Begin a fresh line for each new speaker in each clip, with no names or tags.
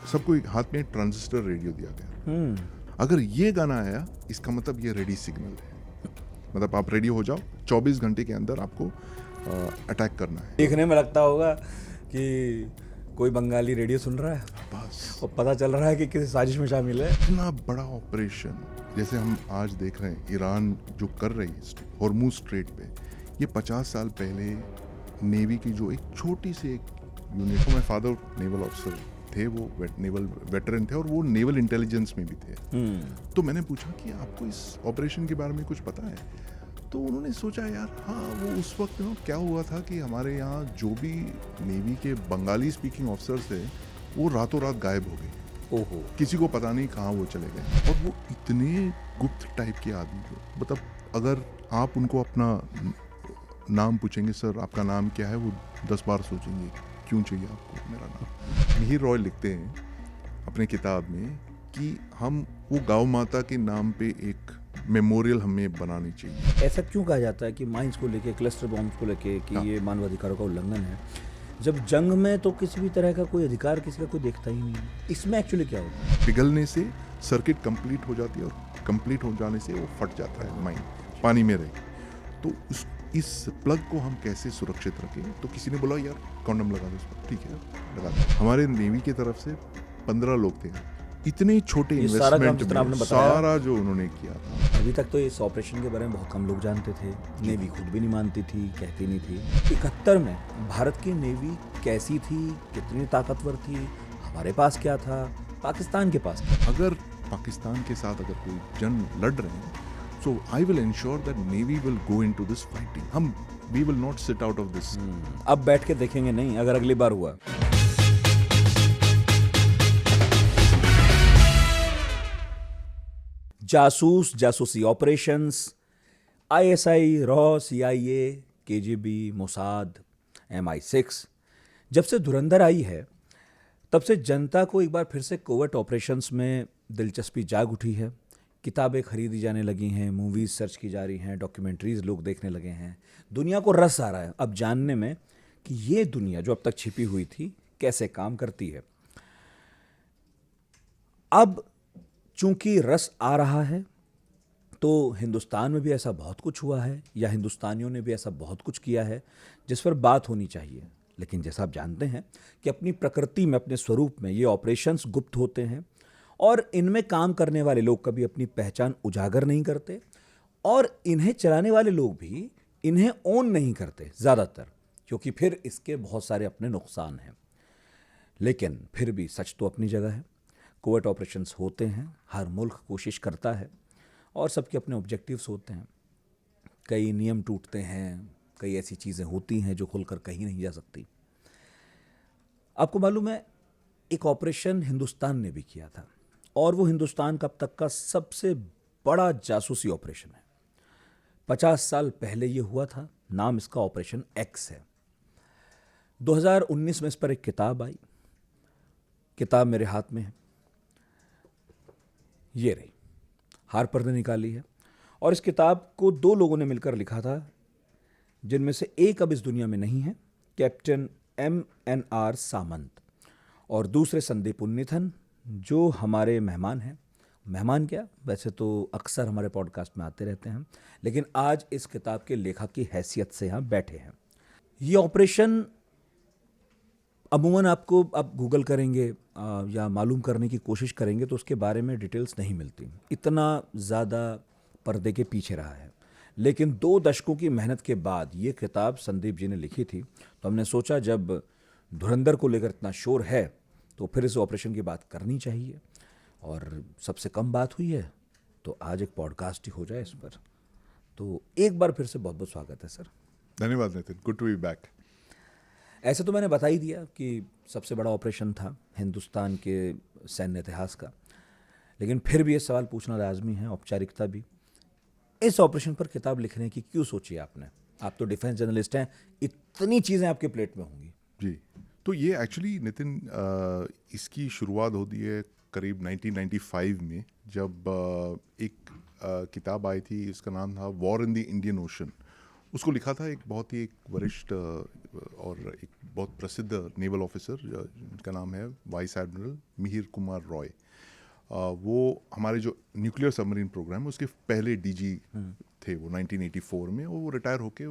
सबको एक हाथ में ट्रांजिस्टर रेडियो दिया गया। अगर ये गाना आया, इसका मतलब ये रेडी सिग्नल है, मतलब आप रेडी हो जाओ, 24 घंटे के अंदर आपको अटैक करना है।
देखने में लगता होगा कि कोई बंगाली रेडियो सुन रहा है
बस
और पता चल रहा है कि किसी साजिश में शामिल है।
इतना बड़ा ऑपरेशन जैसे हम आज देख रहे हैं, ईरान जो कर रही है हॉर्मुज स्ट्रेट पे, ये 50 साल पहले नेवी की जो एक छोटी सी एक यूनिट, मेरे फादर नेवल ऑफिसर थे, वो नेवल वेटरन थे और वो नेवल इंटेलिजेंस में भी थे। तो मैंने पूछा कि आपको इस ऑपरेशन के बारे में कुछ पता है? तो उन्होंने सोचा यार हाँ, वो उस वक्त क्या हुआ था कि हमारे यहाँ जो भी नेवी के बंगाली स्पीकिंग ऑफिसर्स थे वो रातों रात गायब हो गए।
ओहो,
किसी को पता नहीं कहाँ वो चले गए। और वो इतने गुप्त टाइप के आदमी थे, मतलब अगर आप उनको अपना नाम पूछेंगे, सर आपका नाम क्या है, वो 10 बार सोचेंगे क्यों चाहिए आपको मेरा नाम। मिहिर रॉय लिखते हैं अपने किताब में कि हम वो गौ माता के नाम पे एक मेमोरियल हमें बनानी चाहिए।
ऐसा क्यों कहा जाता है कि माइंस को लेके, क्लस्टर बॉम्ब्स को लेके कि ये मानवाधिकारों का उल्लंघन है, जब जंग में तो किसी भी तरह का कोई अधिकार किसी का कोई देखता ही नहीं है। इसमें एक्चुअली क्या होता है?
पिघलने से सर्किट कंप्लीट हो जाती है और कंप्लीट हो जाने से वो फट जाता है माइन, पानी में रहे। तो इस प्लग को हम कैसे सुरक्षित रखें? तो किसी ने बोला यार कॉन्डम लगा दो इस पर। ठीक है, लगा दो। हमारे नेवी की तरफ से 15 लोग थे। इतने छोटे इन्वेस्टमेंट में सारा जो उन्होंने किया था।
अभी तक तो इस ऑपरेशन के बारे में बहुत कम लोग जानते थे। नेवी खुद भी नहीं मानती थी, कहती नहीं थी। 71 में भारत की नेवी कैसी थी, कितनी ताकतवर थी, हमारे पास क्या था, पाकिस्तान के पास क्या?
अगर पाकिस्तान के साथ अगर कोई जंग लड़ रहे हैं, so I will ensure that Navy will go into this fighting. We will not sit out of this.
अब बैठ के देखेंगे नहीं अगर अगली बार हुआ। जासूस, जासूसी operations, ISI, raw, CIA, KGB, Mossad, MI6, जब से धुरंधर आई है तब से जनता को एक बार फिर से कोवर्ट ऑपरेशंस में दिलचस्पी जाग उठी है। किताबें खरीदी जाने लगी हैं, मूवीज़ सर्च की जा रही हैं, डॉक्यूमेंट्रीज लोग देखने लगे हैं। दुनिया को रस आ रहा है अब जानने में कि ये दुनिया जो अब तक छिपी हुई थी कैसे काम करती है। अब चूंकि रस आ रहा है तो हिंदुस्तान में भी ऐसा बहुत कुछ हुआ है या हिंदुस्तानियों ने भी ऐसा बहुत कुछ किया है जिस पर बात होनी चाहिए। लेकिन जैसा आप जानते हैं कि अपनी प्रकृति में, अपने स्वरूप में ये ऑपरेशंस गुप्त होते हैं और इनमें काम करने वाले लोग कभी अपनी पहचान उजागर नहीं करते और इन्हें चलाने वाले लोग भी इन्हें ओन नहीं करते ज़्यादातर, क्योंकि फिर इसके बहुत सारे अपने नुकसान हैं। लेकिन फिर भी सच तो अपनी जगह है। कोवर्ट ऑपरेशंस होते हैं, हर मुल्क कोशिश करता है और सबके अपने ऑब्जेक्टिव्स होते हैं। कई नियम टूटते हैं, कई ऐसी चीज़ें होती हैं जो खुलकर कहीं नहीं जा सकती। आपको मालूम है एक ऑपरेशन हिंदुस्तान ने भी किया था और वो हिंदुस्तान का अब तक का सबसे बड़ा जासूसी ऑपरेशन है। 50 साल पहले ये हुआ था। नाम इसका ऑपरेशन एक्स है। 2019 में इस पर एक किताब आई। किताब मेरे हाथ में है, ये रही, हार्पर ने निकाली है। और इस किताब को 2 लोगों ने मिलकर लिखा था, जिनमें से एक अब इस दुनिया में नहीं है, कैप्टन MNR सामंत, और दूसरे संदीप उन्नीथन, जो हमारे मेहमान हैं। मेहमान क्या, वैसे तो अक्सर हमारे पॉडकास्ट में आते रहते हैं, लेकिन आज इस किताब के लेखक की हैसियत से यहाँ बैठे हैं। ये ऑपरेशन अमूमन आपको आप गूगल करेंगे या मालूम करने की कोशिश करेंगे तो उसके बारे में डिटेल्स नहीं मिलती, इतना ज़्यादा पर्दे के पीछे रहा है। लेकिन 2 दशकों की मेहनत के बाद ये किताब संदीप जी ने लिखी थी, तो हमने सोचा जब धुरंधर को लेकर इतना शोर है तो फिर इस ऑपरेशन की बात करनी चाहिए और सबसे कम बात हुई है तो आज एक पॉडकास्ट ही हो जाए इस पर। तो एक बार फिर से बहुत बहुत स्वागत है सर।
धन्यवाद Nitin, good to be back.
ऐसे तो मैंने बता ही दिया कि सबसे बड़ा ऑपरेशन था हिंदुस्तान के सैन्य इतिहास का, लेकिन फिर भी ये सवाल पूछना लाजमी है, औपचारिकता भी। इस ऑपरेशन पर किताब लिखने की क्यों सोची आपने? आप तो डिफेंस जर्नलिस्ट हैं, इतनी चीज़ें आपके प्लेट में होंगी।
जी, तो ये एक्चुअली नितिन इसकी शुरुआत होती है करीब 1995 में, जब एक किताब आई थी, इसका नाम था war in the Indian ocean. उसको लिखा था एक बहुत ही एक वरिष्ठ और एक बहुत प्रसिद्ध नेवल ऑफिसर जिनका नाम है वाइस एडमिरल मिहिर कुमार रॉय। वो हमारे जो न्यूक्लियर सबमरीन प्रोग्राम है उसके पहले डीजी थे वो 1984 में, और वो रिटायर होके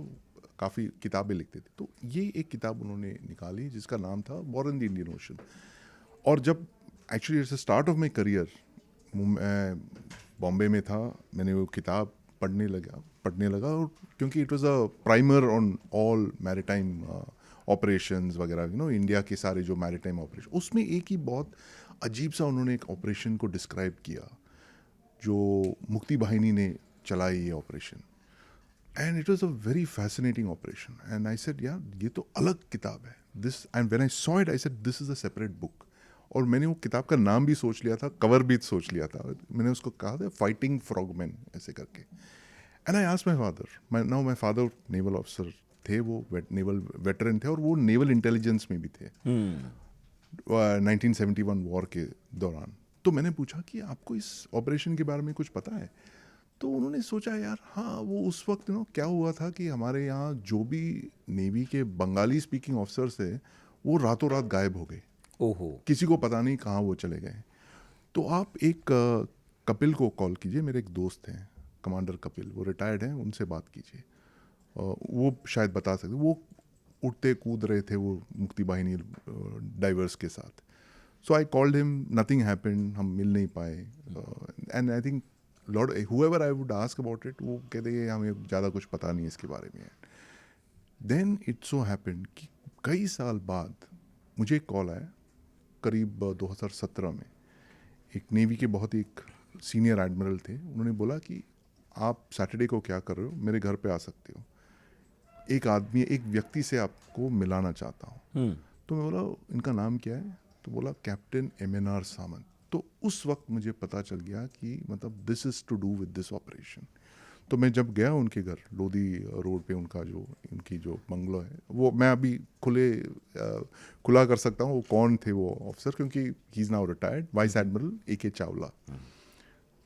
काफ़ी किताबें लिखते थे। तो ये एक किताब उन्होंने निकाली जिसका नाम था war in the Indian ocean. और जब actually it's start of my career, Bombay में था, मैंने वो किताब पढ़ने लगा और क्योंकि it was a primer on all maritime operations वगैरह, इंडिया के सारे जो मैरीटाइम ऑपरेशन, उसमें एक ही बहुत अजीब सा उन्होंने एक ऑपरेशन को डिस्क्राइब किया जो मुक्ति बाहिनी ने चलाई ये operation. And it was a very fascinating operation and I said यार ये तो अलग किताब है this, and when I saw it I said this is a separate book. और मैंने वो किताब का नाम भी सोच लिया था, कवर भी सोच लिया था, मैंने उसको कहा था फाइटिंग फ्रॉगमैन ऐसे करके। And I asked my father, now my father naval officer थे, वो नेवल वेटरन थे और वो नेवल इंटेलिजेंस में भी थे 1971 वॉर के दौरान। तो मैंने पूछा कि आपको इस ऑपरेशन के बारे में कुछ पता है? तो उन्होंने सोचा यार हाँ, वो उस वक्त क्या हुआ था कि हमारे यहाँ जो भी नेवी के बंगाली स्पीकिंग ऑफिसर्स थे वो रातों रात गायब हो गए।
ओहो।
किसी को पता नहीं कहाँ वो चले गए। तो आप एक कपिल को कॉल कीजिए, मेरे एक दोस्त हैं कमांडर कपिल, वो रिटायर्ड हैं, उनसे बात कीजिए, वो शायद बता सकते। वो उठते कूद रहे थे वो मुक्ति बाहिनी डाइवर्स के साथ। So I called him, nothing happened, हम मिल नहीं पाए। And I think lord however I would ask about it, वो कहते हैं हमें ज़्यादा कुछ पता नहीं इसके बारे में। देन इट सो हैपेंड कि कई साल बाद मुझे एक कॉल आया करीब 2017 में। एक नेवी के बहुत ही एक सीनियर एडमिरल थे, उन्होंने बोला कि आप सैटरडे को क्या कर रहे हो, मेरे घर पे आ सकते हो, एक व्यक्ति से आपको मिलाना चाहता हूँ। तो मैं बोला इनका नाम क्या है? तो बोला कैप्टन MNR सामंत। तो उस वक्त मुझे पता चल गया कि मतलब this is to do with this operation. तो मैं जब गया उनके घर लोधी रोड पे, उनकी जो बंगलो है, वो मैं अभी खुला कर सकता हूँ वो कौन थे वो ऑफिसर, क्योंकि he is now retired, vice admiral AK Chawla.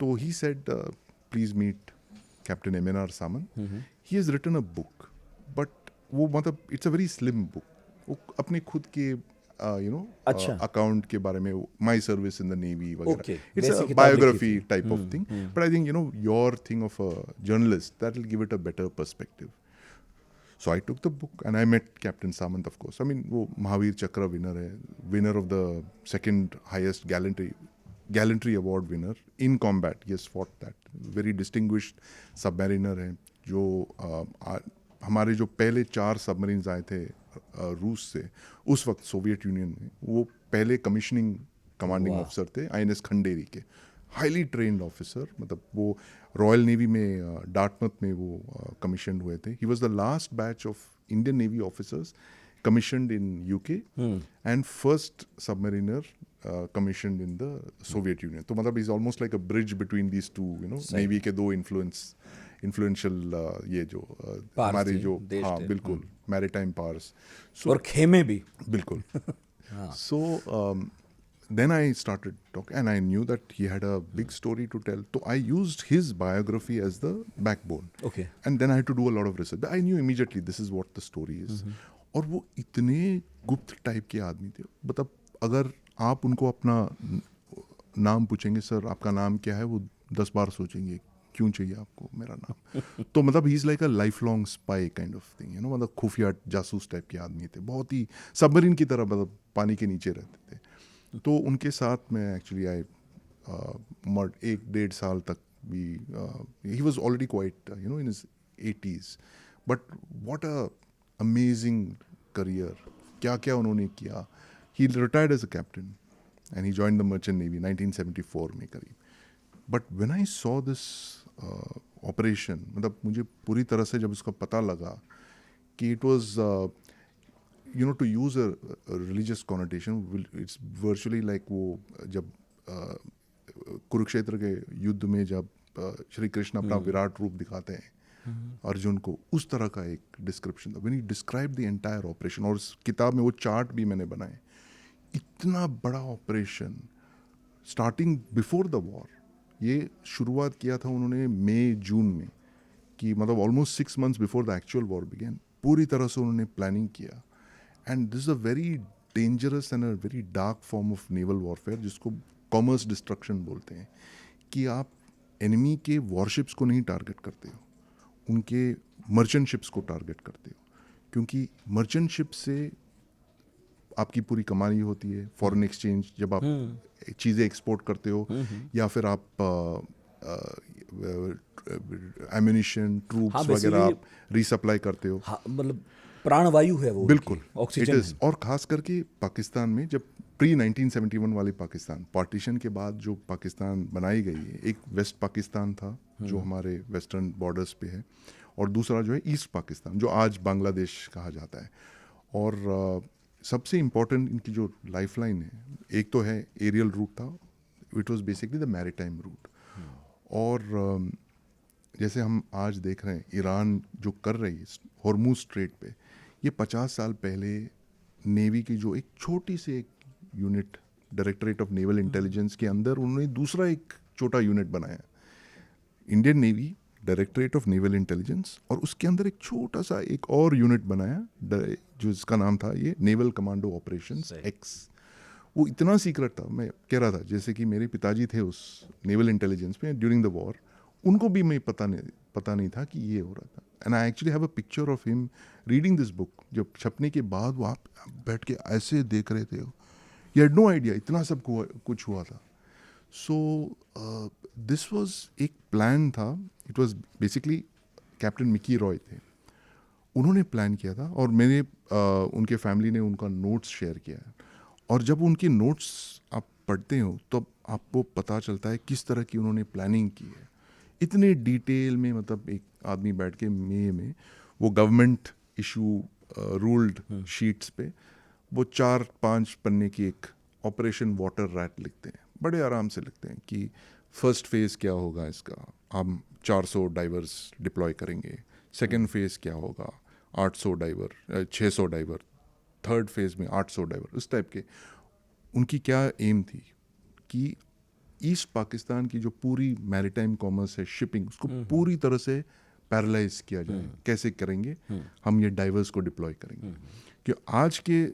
तो he said please meet captain MNR Samant, he has written a book, but वो मतलब it's a very slim book, वो अपने खुद के
अच्छा।
अकाउंट के बारे में, my service in the navy
Okay,
वगैरह, इट्स
वैसी
अ
किताब
बायोग्राफी
लिखी थी।
Type of thing, but I think your thing of a journalist that will give it a better perspective. So I took the book and I met Captain Samant, of course. I mean, वो महावीर चक्र winner है, winner of the second highest gallantry award winner in combat. He has fought that. Very distinguished submariner है, जो हमारे जो पहले 4 submarines आए थे रूस से उस वक्त सोवियत यूनियन में, वो पहले कमिश्निंग कमांडिंग ऑफिसर थे INS खंडेरी के, हाईली ट्रेन्ड ऑफिसर, मतलब वो रॉयल नेवी में डार्टमथ में वो कमीशन हुए थे. He was the last batch of Indian navy officers commissioned in UK and first submariner commissioned in the Soviet Union. तो मतलब he's almost like a bridge between these two, Navy के दो influential ये जो हमारे जो हाँ बिल्कुल maritime powers. So,
और खेमे भी
बिल्कुल. So then I started talking and I knew that he had a big story to tell. So I used his biography as the backbone.
Okay.
And then I had to do a lot of research. But I knew immediately this is what the story is. और वो इतने गुप्त type के आदमी थे, मतलब अगर आप उनको अपना नाम पूछेंगे, सर आपका नाम क्या है, वो 10 बार सोचेंगे क्यों चाहिए आपको मेरा नाम. तो मतलब he is like a life long spy kind of thing, मतलब खुफिया जासूस टाइप के आदमी थे, बहुत ही सबमरीन की तरह, मतलब पानी के नीचे रहते थे. तो उनके साथ मैं एक्चुअली आई 1-1.5 साल तक भी, he was already quite in his 80s, but what a amazing career, क्या क्या उन्होंने किया. He retired as a captain and he joined the merchant navy 1974 में करीब. But when I saw this operation, मतलब मुझे पूरी तरह से जब उसका पता लगा कि it was to use a religious connotation, it's virtually like वो जब कुरुक्षेत्र के युद्ध में जब श्री कृष्ण अपना विराट रूप दिखाते हैं अर्जुन को, उस तरह का एक डिस्क्रिप्शन था. When he describe the entire operation, और उस किताब में वो चार्ट भी मैंने बनाए, इतना बड़ा operation starting before the war. ये शुरुआत किया था उन्होंने मई-जून में, कि मतलब almost 6 months before the actual war began. पूरी तरह से उन्होंने प्लानिंग किया and this is a very dangerous and a very dark form of naval warfare जिसको कॉमर्स डिस्ट्रक्शन बोलते हैं, कि आप एनिमी के वॉरशिप्स को नहीं टारगेट करते हो, उनके मर्चेंट शिप्स को टारगेट करते हो, क्योंकि मर्चेंट शिप से आपकी पूरी कमाई होती है, फॉरेन एक्सचेंज जब आप चीज़ें एक्सपोर्ट करते हो, या फिर आप एम्यूनिशन
हाँ,
ट्रूप्स वगैरह
basically-
आप रीसप्लाई करते हो।
हाँ, मतलब प्राणवायु है वो,
बिल्कुल
उनकी,
इट
ऑक्सीजन
इज़।
है।
और ख़ास करके पाकिस्तान में जब प्री 1971 वाली पाकिस्तान, पार्टीशन के बाद जो पाकिस्तान बनाई गई है, एक वेस्ट पाकिस्तान था जो हमारे वेस्टर्न बॉर्डर्स पे है, और दूसरा जो है ईस्ट पाकिस्तान जो आज बांग्लादेश कहा जाता है। और सबसे इम्पोर्टेंट इनकी जो लाइफलाइन है, एक तो है एरियल रूट था, it was basically the maritime route. और जैसे हम आज देख रहे हैं ईरान जो कर रही है हॉर्मूज स्ट्रेट पे, ये 50 साल पहले नेवी की जो एक छोटी सी एक unit, directorate of naval intelligence के अंदर उन्होंने दूसरा एक छोटा यूनिट बनाया, Indian navy directorate of naval intelligence, और उसके अंदर एक छोटा सा एक और यूनिट बनाया जो इसका नाम था ये नेवल कमांडो ऑपरेशंस एक्स। वो इतना सीक्रेट था, मैं कह रहा था जैसे कि मेरे पिताजी थे उस नेवल इंटेलिजेंस में ड्यूरिंग द वॉर, उनको भी मैं पता नहीं था कि ये हो रहा था। And I actually have a picture of him reading this book, जब छपने के बाद वो आप बैठ के ऐसे देख रहे थे, यू हैड नो आइडिया इतना सब कुछ हुआ था। सो दिस वाज एक प्लान था, it was basically captain Mickey Roy थे, उन्होंने प्लान किया था, और मैंने उनके फैमिली ने उनका नोट्स शेयर किया है। और जब उनके नोट्स आप पढ़ते हो तो आपको पता चलता है किस तरह की उन्होंने प्लानिंग की है, इतने डिटेल में। मतलब एक आदमी बैठ के मई में वो गवर्नमेंट इशू रूल्ड शीट्स पे वो 4-5 पन्ने की एक ऑपरेशन वाटर रैट लिखते हैं, बड़े आराम से लिखते हैं कि फर्स्ट फेज़ क्या होगा इसका, हम 400 डाइवर्स डिप्लॉय करेंगे, सेकेंड फेज़ क्या होगा 800 डाइवर 600 डाइवर, थर्ड फेज़ में 800 डाइवर, उस टाइप के। उनकी क्या एम थी कि ईस्ट पाकिस्तान की जो पूरी मैरीटाइम कॉमर्स है, शिपिंग, उसको पूरी तरह से पैरालाइज किया जाए। कैसे करेंगे हम ये डाइवर्स को डिप्लॉय करेंगे, कि आज के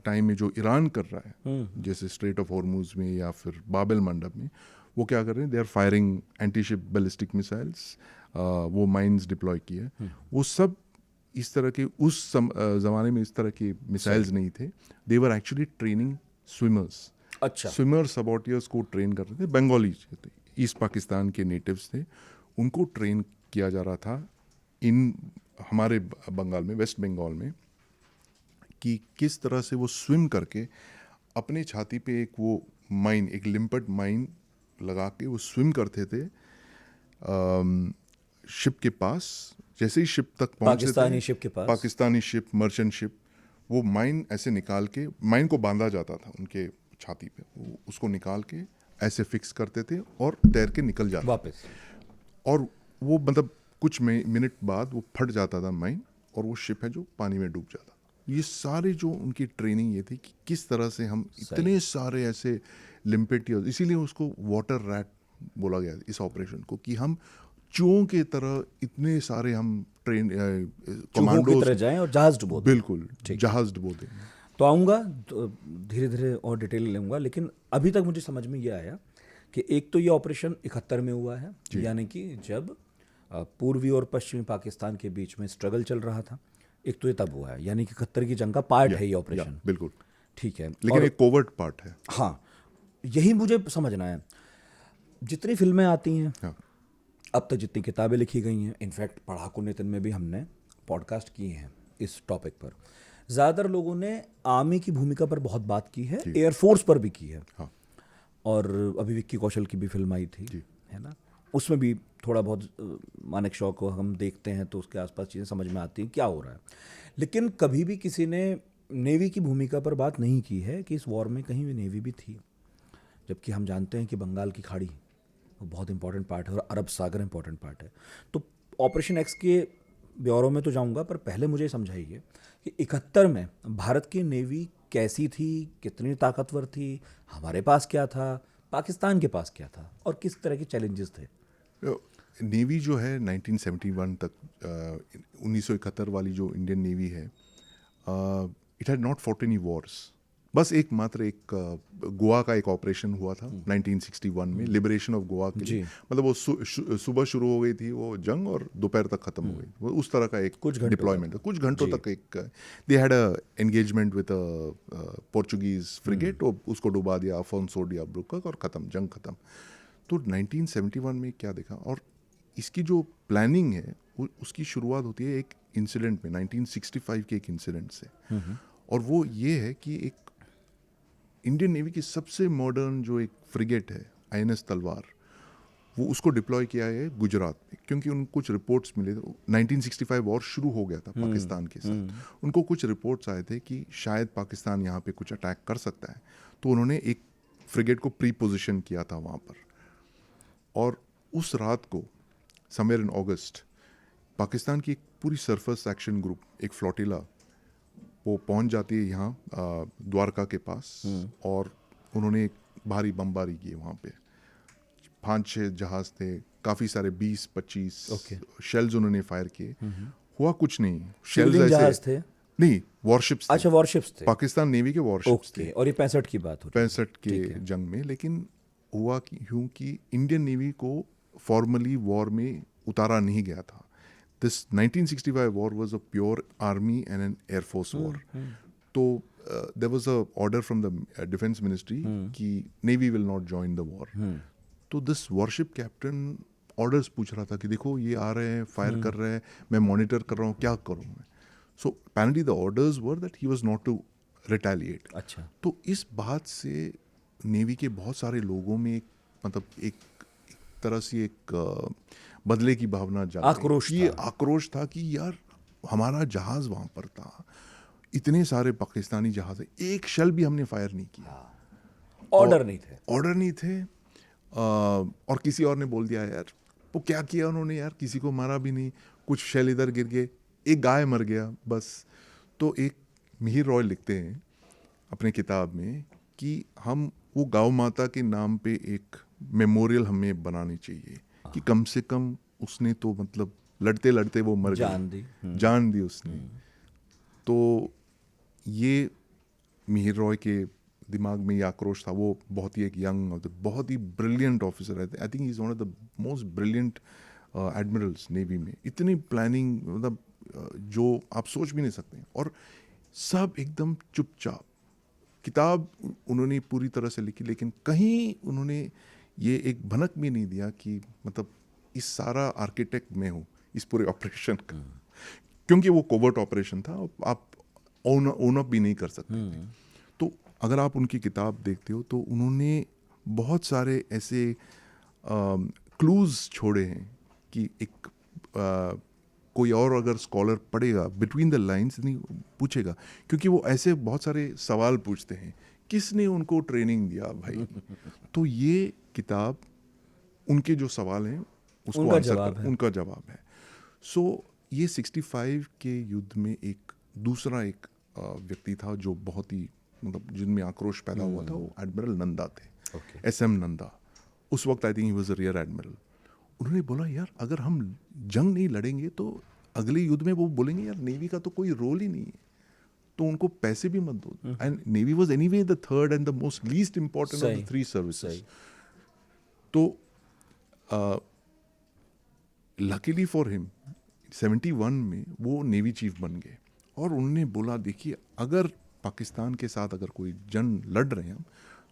टाइम में जो ईरान कर रहा है, जैसे स्ट्रेट ऑफ हॉर्मूज में या फिर बाबेल मंडब में, वो क्या कर रहे हैं, they are firing anti ship ballistic missiles, वो माइंस डिप्लॉय किए, वो सब इस तरह के उस ज़माने में इस तरह के मिसाइल्स नहीं थे। दे वर एक्चुअली ट्रेनिंग स्विमर्स।
अच्छा,
स्विमर सबॉर्टियर्स को ट्रेन कर रहे थे, बंगाली थे, ईस्ट पाकिस्तान के नेटिव्स थे, उनको ट्रेन किया जा रहा था इन हमारे बंगाल में, वेस्ट बंगाल में, कि किस तरह से वो स्विम करके अपने छाती पे एक वो माइन, एक लिम्पट माइन लगा के वो स्विम करते थे शिप के पास। जैसे ही शिप तक पहुंचते
पाकिस्तानी
थे,
शिप के पास,
पाकिस्तानी शिप, मर्चेंट शिप, वो माइन ऐसे निकाल के, माइन को बांधा जाता था उनके छाती पे, वो उसको निकाल के ऐसे फिक्स करते थे और तैर के निकल जाते
वापस।
और वो मतलब कुछ मिनट बाद वो फट जाता था माइन, और वो शिप है जो पानी में डूब जाता। ये सारे जो उनकी ट्रेनिंग ये थी कि किस तरह से हम इतने सारे ऐसे लिम्पेटियर्स, इसीलिए उसको वाटर रैट बोला गया इस ऑपरेशन को, कि हम चूहों के तरह इतने सारे हम ट्रेन
चूहों की तरह जाएं और जहाज डुबो दें।
बिल्कुल जहाज डुबो दें।
तो आऊँगा, धीरे धीरे और डिटेल लूँगा, लेकिन अभी तक मुझे समझ में ये आया कि एक तो ये ऑपरेशन 71 में हुआ है, यानी कि जब पूर्वी और पश्चिमी पाकिस्तान के बीच में स्ट्रगल चल रहा था। एक तो ये तब हुआ है, यानी कि 71 की जंग का पार्ट है ये ऑपरेशन।
बिल्कुल
ठीक है,
लेकिन एक कोवर्ट पार्ट है।
हाँ, यही मुझे समझना है। जितनी फिल्में आती हैं,
हाँ,
अब तक जितनी किताबें लिखी गई हैं, इनफैक्ट पढ़ाकू नितिन में भी हमने पॉडकास्ट किए हैं इस टॉपिक पर, ज़्यादातर लोगों ने आर्मी की भूमिका पर बहुत बात की है, एयरफोर्स पर भी की है।
हाँ,
और अभी विक्की कौशल की भी फिल्म आई थी, है ना, उसमें भी थोड़ा बहुत मानेक शॉ को हम देखते हैं तो उसके आसपास चीज़ें समझ में आती हैं क्या हो रहा है। लेकिन कभी भी किसी ने नेवी की भूमिका पर बात नहीं की है कि इस वॉर में कहीं भी नेवी भी थी, जबकि हम जानते हैं कि बंगाल की खाड़ी वो बहुत इंपॉर्टेंट पार्ट है और अरब सागर इंपॉर्टेंट पार्ट है। तो ऑपरेशन एक्स के ब्यौरों में तो जाऊंगा, पर पहले मुझे समझाइए कि 71 में भारत की नेवी कैसी थी, कितनी ताकतवर थी, हमारे पास क्या था, पाकिस्तान के पास क्या था, और किस तरह के चैलेंजेस थे।
नेवी जो है 1971 तक 1971 वाली जो इंडियन नेवी है, it had not fought any Wars. बस एक मात्र एक गोवा का एक ऑपरेशन हुआ था 1961 में, लिबरेशन ऑफ गोवा के लिए। मतलब वो सुबह शुरू हो गई थी वो जंग और दोपहर तक खत्म हो गई। वो उस तरह का एक डिप्लॉयमेंट था, कुछ घंटों तक। एक दे had a engagement with Portuguese frigate, उसको डुबा दिया अफोंसो डी अब्रूका और खत्म, जंग खत्म। तो 1971 में क्या देखा, और इसकी जो प्लानिंग है उसकी शुरुआत होती है एक इंसिडेंट में, 1965 के एक इंसिडेंट से। और वो ये है कि एक इंडियन नेवी की सबसे मॉडर्न जो एक फ्रिगेट है INS तलवार, वो उसको डिप्लॉय किया है गुजरात में, क्योंकि उनको कुछ रिपोर्ट्स मिले थे। 1965 वॉर शुरू हो गया था पाकिस्तान के साथ। उनको कुछ रिपोर्ट्स आए थे कि शायद पाकिस्तान यहाँ पे कुछ अटैक कर सकता है, तो उन्होंने एक फ्रिगेट को प्री पोजिशन किया था वहाँ पर। और उस रात को समवेयर इन अगस्त पाकिस्तान की एक पूरी सरफेस एक्शन ग्रुप, एक फ्लोटिला, वो पहुंच जाती है यहाँ द्वारका के पास, और उन्होंने एक भारी बमबारी की वहाँ पे। 5-6 जहाज थे, काफ़ी सारे 20-25 शेल्स उन्होंने फायर किए। हुआ कुछ नहीं, शेल्स ऐसे
जहाज थे
नहीं, वॉरशिप्स।
अच्छा, वॉरशिप्स थे,
पाकिस्तान नेवी के वॉरशिप्स थे।
और ये 65 की बात होती है,
65 के जंग में। लेकिन हुआ यूं कि इंडियन नेवी को फॉर्मली वॉर में उतारा नहीं गया था। This 1965 war was a pure army and an air force war. तो there was a order from the defense ministry कि navy will not join the war. तो this warship captain orders पूछ रहा था कि देखो ये आ रहे हैं, फायर कर रहे हैं, मैं मॉनिटर कर रहा हूँ, क्या करूँ मैं। So apparently the orders were that he was not to retaliate.
अच्छा,
तो इस बात से नेवी के बहुत सारे लोगों में एक तरह से एक बदले की भावना जागी। आक्रोश था कि यार हमारा जहाज वहां पर था, इतने सारे पाकिस्तानी जहाज है, एक शेल भी हमने फायर नहीं किया।
ऑर्डर नहीं थे।
और किसी और ने बोल दिया यार वो क्या किया उन्होंने, यार किसी को मारा भी नहीं, कुछ शेल इधर गिर गए, एक गाय मर गया बस। तो एक मिहिर रॉय लिखते हैं अपने किताब में कि हम वो गौ माता के नाम पे एक मेमोरियल हमें बनानी चाहिए कि कम से कम उसने तो मतलब लड़ते लड़ते वो मर गया, जान दी उसने। तो ये मिहिर रॉय के दिमाग में ये आक्रोश था। वो बहुत ही एक यंग, बहुत ही ब्रिलियंट ऑफिसर है। I think he is one of the most brilliant Admirals navy में। इतनी प्लानिंग, मतलब जो आप सोच भी नहीं सकते। और सब एकदम चुपचाप। किताब उन्होंने पूरी तरह से लिखी, लेकिन कहीं उन्होंने ये एक भनक भी नहीं दिया कि मतलब इस सारा आर्किटेक्ट में हूँ इस पूरे ऑपरेशन का, क्योंकि वो कोवर्ट ऑपरेशन था, आप ओन अप भी नहीं कर सकते थे। तो अगर आप उनकी किताब देखते हो तो उन्होंने बहुत सारे ऐसे क्लूज छोड़े हैं कि एक कोई और अगर स्कॉलर पढ़ेगा बिटवीन द लाइंस नहीं पूछेगा, क्योंकि वो ऐसे बहुत सारे सवाल पूछते हैं, किसने उनको ट्रेनिंग दिया भाई। तो ये किताब उनके जो सवाल हैं उसको उनका जवाब है। सो ये 65 के युद्ध में एक दूसरा एक व्यक्ति था जो बहुत ही मतलब जिनमें आक्रोश पैदा हुआ था, वो एडमिरल नंदा थे, SM नंदा। उस वक्त I think he was a rear admiral. उन्होंने बोला यार अगर हम जंग नहीं लड़ेंगे तो अगले युद्ध में वो बोलेंगे यार नेवी का तो कोई रोल ही नहीं है, तो उनको पैसे भी मत दो। And navy was anyway the third and the most least important of the 3 services. तो लकीली फॉर हिम 71 में वो नेवी चीफ बन गए, और उन्होंने बोला देखिए अगर पाकिस्तान के साथ अगर कोई जंग लड़ रहे हैं,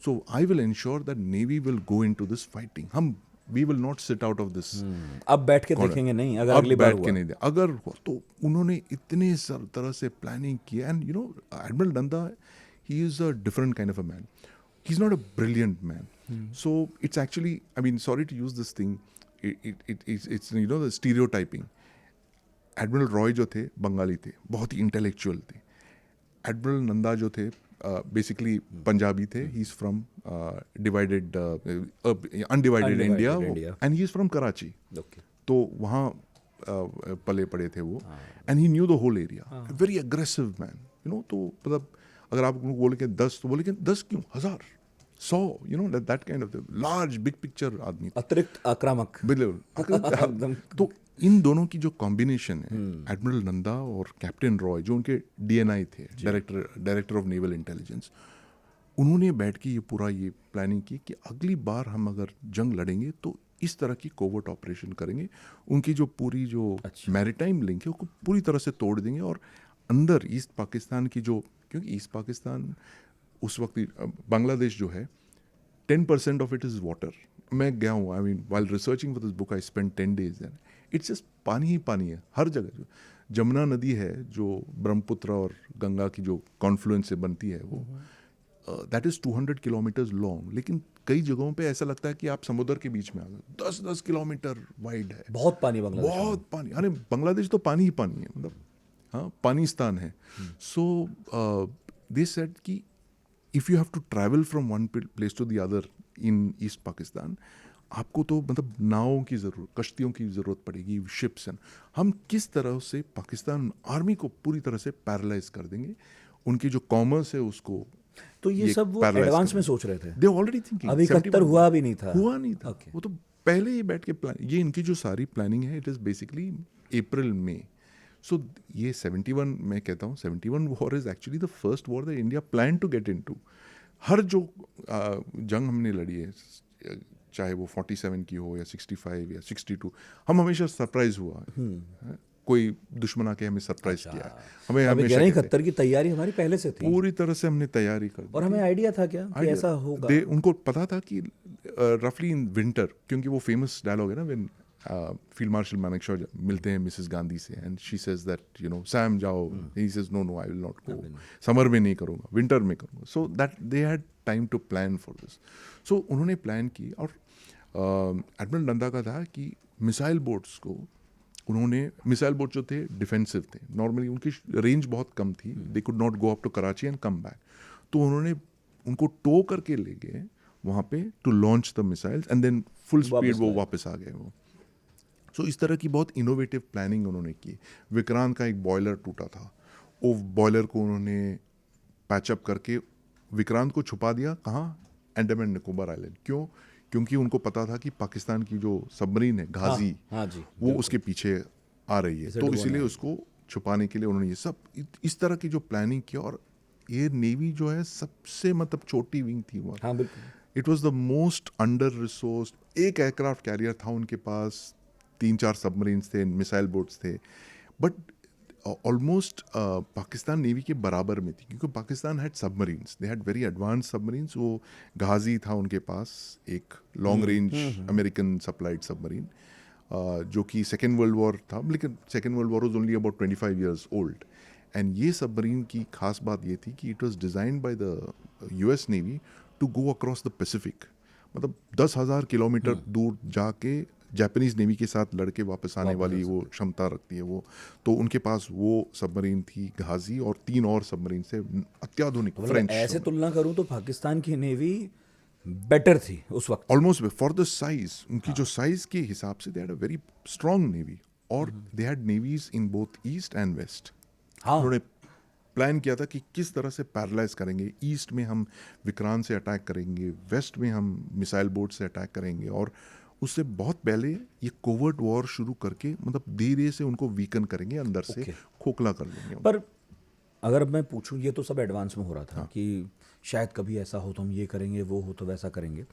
so I will ensure that navy will go into this fighting. हम we will not sit out of this.
अब बैठ के देखेंगे नहीं, अगर अगली बार हुआ
नहीं, अगर हुआ तो उन्होंने इतने तरह से प्लानिंग की। And you know admiral Nanda, he is a different kind of a man, he is not a brilliant man. So it's actually, I mean sorry to use this thing, it's you know the stereotyping. Admiral Roy जो थे बंगाली थे, बहुत ही intellectual थे। Admiral Nanda जो थे basically Punjabi थे, he is from divided undivided India, and he is from Karachi. तो वहाँ पले पड़े थे वो, and he knew the whole area, very aggressive man, you know. तो मतलब अगर आप उनको बोले कि 10 तो बोले कि 10 क्यों, 1000 saw you know that kind of large big picture आदमी था।
अतिरिक्त आक्रामक।
बिल्कुल। तो इन दोनों की जो कॉम्बिनेशन है, एडमिरल नंदा और कैप्टन रॉय, जो उनके डीएनआई थे, डायरेक्टर ऑफ नेवल इंटेलिजेंस, उन्होंने बैठ के ये पूरा ये प्लानिंग की कि अगली बार हम अगर जंग लड़ेंगे तो इस तरह की कोवर्ट ऑपरेशन करेंगे। उनकी जो पूरी जो मैरीटाइम लिंक है उसको पूरी तरह से तोड़ देंगे, और अंदर ईस्ट पाकिस्तान की जो, क्योंकि ईस्ट पाकिस्तान उस वक्त बांग्लादेश जो है 10% ऑफ इट इज़ वाटर। मैं गया हूँ, I mean while researching for this book I spend 10 days there. It's just पानी ही पानी है हर जगह। जो जमुना नदी है जो ब्रह्मपुत्र और गंगा की जो कॉन्फ्लुएंस से बनती है, वो दैट इज़ 200 किलोमीटर्स लॉन्ग, लेकिन कई जगहों पे ऐसा लगता है कि आप समुद्र के बीच में आ गए। 10-10 किलोमीटर वाइड है,
बहुत पानी बांग्लादेश में।
बहुत पानी। अरे बांग्लादेश तो पानी ही पानी है, मतलब हाँ पाकिस्तान है। सो दे सेड कि if you have to travel from one place to the other in east Pakistan, आपको तो मतलब नावों की ज़रूरत, कश्तियों की ज़रूरत पड़ेगी, शिप्स। एंड हम किस तरह से पाकिस्तान आर्मी को पूरी तरह से पैरालाइज कर देंगे, उनकी जो कॉमर्स है उसको।
तो ये सब वो एडवांस में सोच रहे थे,
दे ऑलरेडी थिंकिंग।
अभी 71 हुआ भी नहीं था।
Okay. वो तो पहले ही बैठ के प्लान, ये इनकी जो सारी प्लानिंग है, इट इज़ बेसिकली अप्रैल में। सो ये 71, मैं कहता हूँ 71 war is actually the first war that India plan to get into. हर जो जंग हमने लड़ी है, चाहे वो 47 की हो या 65 या 62, हम हमेशा सरप्राइज हुआ है। कोई दुश्मन आके हमें सरप्राइज किया है। हमें हमेशा
71 की तैयारी हमारी पहले से थी,
पूरी तरह से हमने तैयारी कर दी।
और हमें आइडिया था क्या कि ऐसा होगा।
उनको पता था कि रफली इन विंटर, क्योंकि वो फेमस डायलॉग है ना, व्हेन फील्ड मार्शल मानेकशॉ मिलते हैं मिसेस गांधी से, and she says that you know Sam जाओ, he says no no I will not go, summer में नहीं करूँगा, विंटर में करूँगा। So that they had time to plan for this. सो उन्होंने प्लान की, और एडमिरल नंदा का था कि मिसाइल बोट्स को उन्होंने, मिसाइल बोट जो थे डिफेंसिव थे, नॉर्मली उनकी रेंज बहुत कम थी, they could not go up to Karachi and come back. तो उन्होंने उनको टो करके ले गए वहाँ पे to launch the missiles, and then full speed वो वापस आ गए वो। सो इस तरह की बहुत इनोवेटिव प्लानिंग उन्होंने की। विक्रांत का एक बॉयलर टूटा था, वो बॉयलर को उन्होंने पैचअप करके विक्रांत को छुपा दिया। कहाँ? अंडमान निकोबार आइलैंड। क्यों? क्योंकि उनको पता था कि पाकिस्तान की जो सबमरीन है घाजी,
हाँ जी,
वो उसके पीछे आ रही है, तो इसीलिए उसको छुपाने के लिए उन्होंने ये सब इस तरह की जो प्लानिंग की। और ये नेवी जो है सबसे मतलब छोटी विंग थी वहाँ।
हाँ बिल्कुल।
It was the most under resourced. एक एयरक्राफ्ट कैरियर था उनके पास, 3-4 सबमरीन्स थे, मिसाइल बोट्स थे, बट ऑलमोस्ट पाकिस्तान नेवी के बराबर में थी, क्योंकि Pakistan had submarines, they had very advance submarines. वो घाजी था उनके पास, एक long range American supplied submarine, जो कि सेकेंड वर्ल्ड वॉर था, लेकिन second world war was only about 25 years old. And ये सबमरीन की खास बात ये थी कि it was designed by the US navy to go across the Pacific, मतलब 10,000 किलोमीटर दूर जाके जापानीज नेवी के साथ लड़के वापस आने वाली वो क्षमता रखती है वो। तो उनके पास वो सबमरीन थी घाजी, और 3 और सबमरीन से अत्याधुनिक फ्रेंच।
ऐसे तुलना करूं तो पाकिस्तान की नेवी बेटर थी उस वक्त,
ऑलमोस्ट फॉर द साइज, उनकी जो साइज के हिसाब से they had a very strong navy, और they had navies in both east and west. उन्होंने प्लान किया था कि किस तरह से पैरालाइज करेंगे। ईस्ट में हम विक्रांत से अटैक करेंगे, वेस्ट में हम मिसाइल बोट से अटैक करेंगे, और उससे बहुत पहले ये कोवर्ट वॉर शुरू करके मतलब धीरे से उनको वीकन करेंगे, अंदर से खोखला कर देंगे।
पर अगर मैं पूछूं, ये तो सब एडवांस में हो रहा था कि शायद कभी ऐसा हो तो हम ये करेंगे, वो हो तो वैसा करेंगे,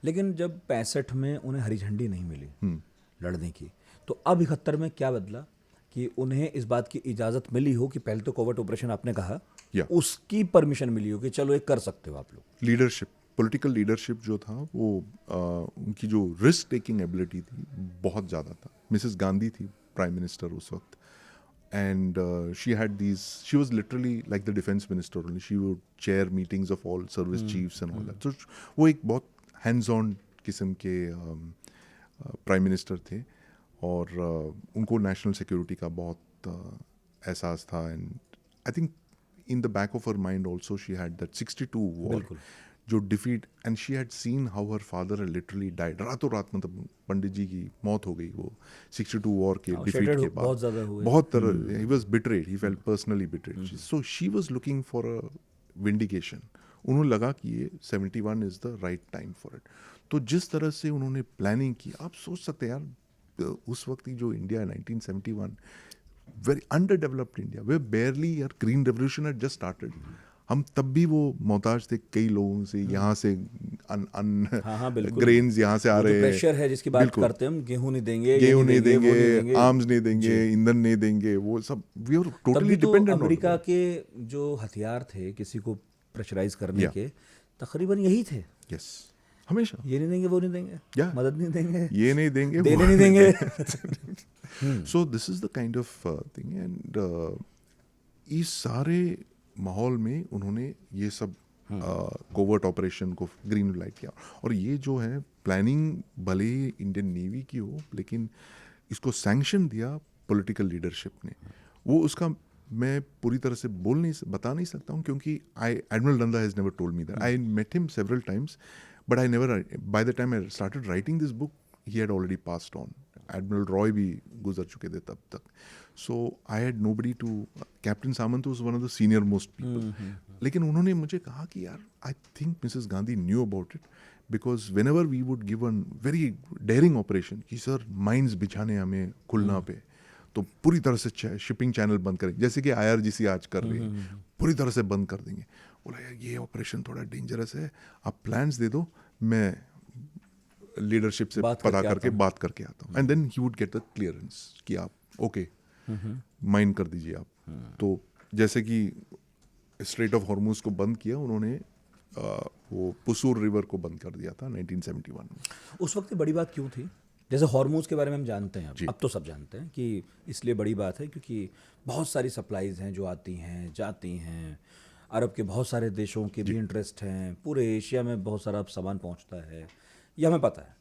लेकिन जब 65 में उन्हें हरी झंडी नहीं मिली लड़ने की, तो अब 71 में क्या बदला कि उन्हें इस बात की इजाज़त मिली हो कि पहले तो कोवर्ट ऑपरेशन आपने कहा, उसकी परमिशन मिली हो कि चलो एक कर सकते हो आप लोग।
लीडरशिप, पॉलिटिकल लीडरशिप जो था वो उनकी जो रिस्क टेकिंग एबिलिटी थी बहुत ज़्यादा था। मिसेस गांधी थी प्राइम मिनिस्टर उस वक्त, and she had these, she was literally like the defence minister only, she would chair meetings of all service chiefs and all that. तो वो एक बहुत हैंड्स ऑन किस्म के प्राइम मिनिस्टर थे, और उनको नेशनल सिक्योरिटी का बहुत एहसास था। And I think in the back of her mind also she had that 62 war जो defeat, and she had seen how her father literally died, रातों रात, मतलब पंडित जी की मौत हो गई वो 62 वॉर के डिफीट के बाद। बहुत तरह he was betrayed, he felt personally betrayed, so she was looking for a vindication. उन्होंने लगा कि ये 71 is the right time for it. तो जिस तरह से उन्होंने प्लानिंग की, आप सोच सकते हैं यार, उस वक्त की जो India 1971, very under developed India, we barely, यार green revolution had just started. हम तब भी वो मोहताज थे कई लोगों से, यहाँ से
हाँ हाँ बिल्कुल।
ग्रेन्स यहाँ से आ
वो जो
रहे हैं,
प्रेशर है जिसकी बात
बिल्कुल।
करते हैं हम, गेहूं नहीं देंगे, ये
गेहूं नहीं
वो नहीं
देंगे,
देंगे,
आर्म्स नहीं देंगे, ईंधन नहीं देंगे, वो सब वी आर
तब
टोटली
भी तो
डिपेंडेंट
अमेरिका
ऑन।
के जो हथियार थे किसी को प्रेशराइज करने
Yeah.
के, तकरीबन यही थे।
यस, हमेशा
ये नहीं देंगे, वो नहीं देंगे,
Yeah.
मदद नहीं देंगे,
ये नहीं देंगे,
देने
वो
नहीं देंगे।
सो this is the kind of thing. And इस सारे माहौल में उन्होंने ये सब कोवर्ट ऑपरेशन को ग्रीन लाइट किया। और ये जो है प्लानिंग भले ही इंडियन नेवी की हो, लेकिन इसको सैंक्शन दिया पॉलिटिकल लीडरशिप ने। वो उसका मैं पूरी तरह से बता नहीं सकता हूँ, क्योंकि admiral Nanda has never told me that. I met him several times, but I never, by the time I started writing this book he had already passed on. Admiral Roy भी गुजर चुके थे तब तक। So I had nobody to, captain Samant was one of the senior most people. लेकिन उन्होंने मुझे कहा कि यार I think Mrs Gandhi knew about it, because when ever we would give one very daring operation कि सर माइंस बिछाने हमें खुलना पे, तो पूरी तरह से शिपिंग चैनल बंद करेंगे, जैसे कि IRGC आज कर रही है, पूरी तरह से बंद कर देंगे। बोला यार ये ऑपरेशन थोड़ा डेंजरस है, आप प्लान्स दे दो, मैं लीडरशिप से पता करके बात करके आता हूँ। And then he would get the clearance कि आप ओके माइन कर दीजिए आप। तो जैसे कि स्ट्रेट ऑफ हॉर्मुज को बंद किया उन्होंने, वो पुसूर रिवर को बंद कर दिया था 1971 में।
उस वक्त बड़ी बात क्यों थी? जैसे हॉर्मूज के बारे में हम जानते हैं, अब तो सब जानते हैं कि इसलिए बड़ी बात है क्योंकि बहुत सारी सप्लाईज हैं जो आती हैं जाती हैं, अरब के बहुत सारे देशों के भी इंटरेस्ट हैं, पूरे एशिया में बहुत सारा सामान पहुंचता है, ये हमें पता है।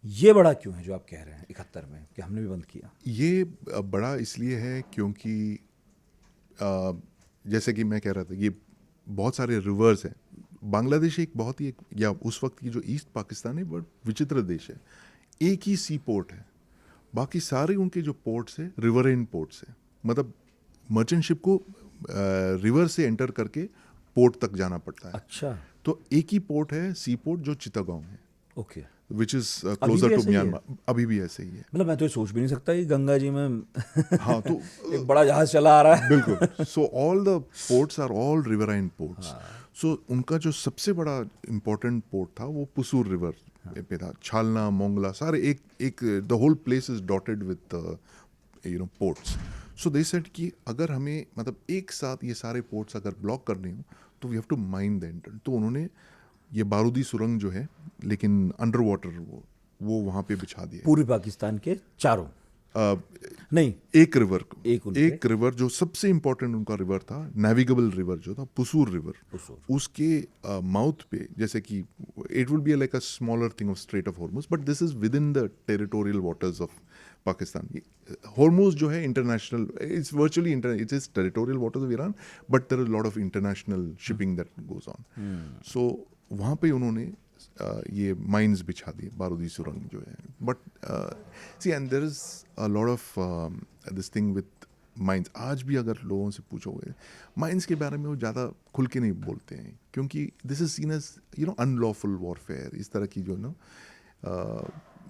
ये बड़ा क्यों है जो आप कह रहे हैं 71 में कि हमने भी बंद किया?
ये बड़ा इसलिए है क्योंकि जैसे कि मैं कह रहा था, ये बहुत सारे रिवर्स हैं। बांग्लादेश एक बहुत ही या उस वक्त की जो ईस्ट पाकिस्तान है बहुत विचित्र देश है। एक ही सी पोर्ट है, बाकी सारे उनके जो पोर्ट्स है रिवरइन पोर्ट्स है। मतलब मर्चेंट शिप को रिवर से एंटर करके पोर्ट तक जाना पड़ता है।
अच्छा,
तो एक ही पोर्ट है, सी पोर्ट, जो चिटागोंग है,
okay,
which is closer to Myanmar. अभी भी ऐसे ही है।
मतलब मैं तो ये सोच भी नहीं सकता कि गंगा जी में
हाँ, तो
एक बड़ा जहाज चला आ रहा है।
बिल्कुल। So all the ports are all riverine ports. So उनका जो सबसे बड़ा इम्पोर्टेंट पोर्ट था वो पुसूर रिवर पे था। छालना, मोंगला, सारे एक the whole place is dotted with ports. So they said कि अगर हमें मतलब एक साथ ये सारे पोर्ट्स अगर ब्लॉक करने हो तो we have to mine the enter. तो उन्होंने ये बारूदी सुरंग जो है, लेकिन अंडर वाटर, वो वहाँ पे बिछा दिया।
पूर्वी पाकिस्तान के चारों नहीं,
एक रिवर को,
एक
रिवर जो सबसे इम्पोर्टेंट उनका रिवर था, नेविगेबल रिवर जो था, पुसूर रिवर, उसके माउथ पे, जैसे कि it would be like a smaller thing of strait of Hormuz, but this is within the territorial waters of Pakistan. Hormuz जो है international, it's virtually it is territorial waters of Iran, but there is lot of international shipping that goes on. So वहाँ पे उन्होंने ये mines बिछा दिए, बारूदी सुरंग जो है। But sea and there is a lot of this thing with mines. आज भी अगर लोगों से पूछोगे माइंस के बारे में, वो ज़्यादा खुल के नहीं बोलते हैं, क्योंकि this is seen as unlawful warfare, इस तरह की जो ना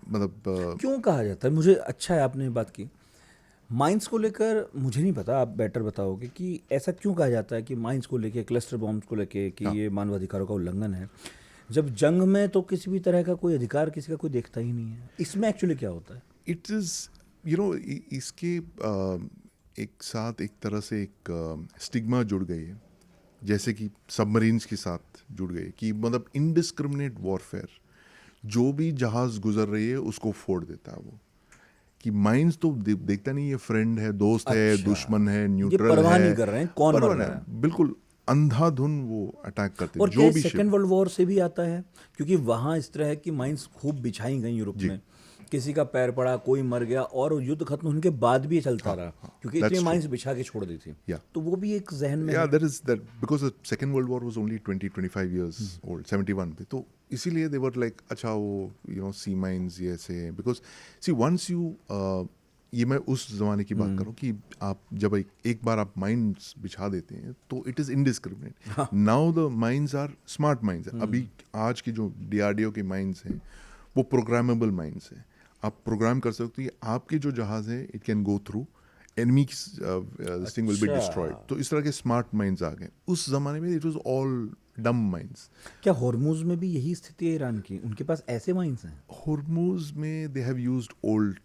मतलब
क्यों कहा जाता है? मुझे अच्छा है आपने बात की। माइंस को लेकर मुझे नहीं पता, आप बेटर बताओगे कि ऐसा क्यों कहा जाता है कि माइंस को लेके, क्लस्टर बॉम्ब्स को लेके कि ये मानवाधिकारों का उल्लंघन है, जब जंग में तो किसी भी तरह का कोई अधिकार किसी का कोई देखता ही नहीं है। इसमें एक्चुअली क्या होता है?
इट इज़ इसके एक साथ एक तरह से एक स्टिग्मा जुड़ गई है, जैसे कि सबमरीन्स के साथ जुड़ गई, कि मतलब इनडिस्क्रिमिनेट वॉरफेयर, जो भी जहाज गुजर रही है उसको फोड़ देता है वो। कि माइंस तो देखता नहीं, ये फ्रेंड है, दोस्त है, दुश्मन है, न्यूट्रल है,
परवाह नहीं कर रहे हैं कौन मर रहा है।
बिल्कुल अंधाधुन वो अटैक करते हैं।
और जो भी सेकेंड वर्ल्ड वॉर से भी आता है, क्योंकि वहाँ इस तरह की माइंस खूब बिछाई गई यूरोप में, किसी का पैर पड़ा, कोई मर गया, और युद्ध खत्म होने के बाद भी ये चलता रहा, क्योंकि इतनी माइंस बिछा के छोड़ दी थी। तो वो भी एक जहन में
there is that, because the second world war was only 20-25 years old, 71 पे, तो इसीलिए they were like, अच्छा वो sea mines ये ऐसे, because see once you ये मैं उस ज़माने की बात कर रहा हूँ कि आप जब एक बार आप माइंस बिछा देते हैं तो it is indiscriminate. Now the mines are smart mines. अभी आज की जो DRDO के माइंस हैं वो प्रोग्रामेबल माइंस हैं. आप प्रोग्राम कर सकते हो कि आपके जो जहाज़ है it can go through enemy thing will be
अच्छा.
डिस्ट्रॉयड. तो इस तरह के स्मार्ट माइंस आ गए. उस ज़माने में इट वाज ऑल डम माइंस.
क्या हॉर्मुज में भी यही स्थिति है ईरान की? उनके पास ऐसे माइंस हैं?
हॉर्मुज में they have used old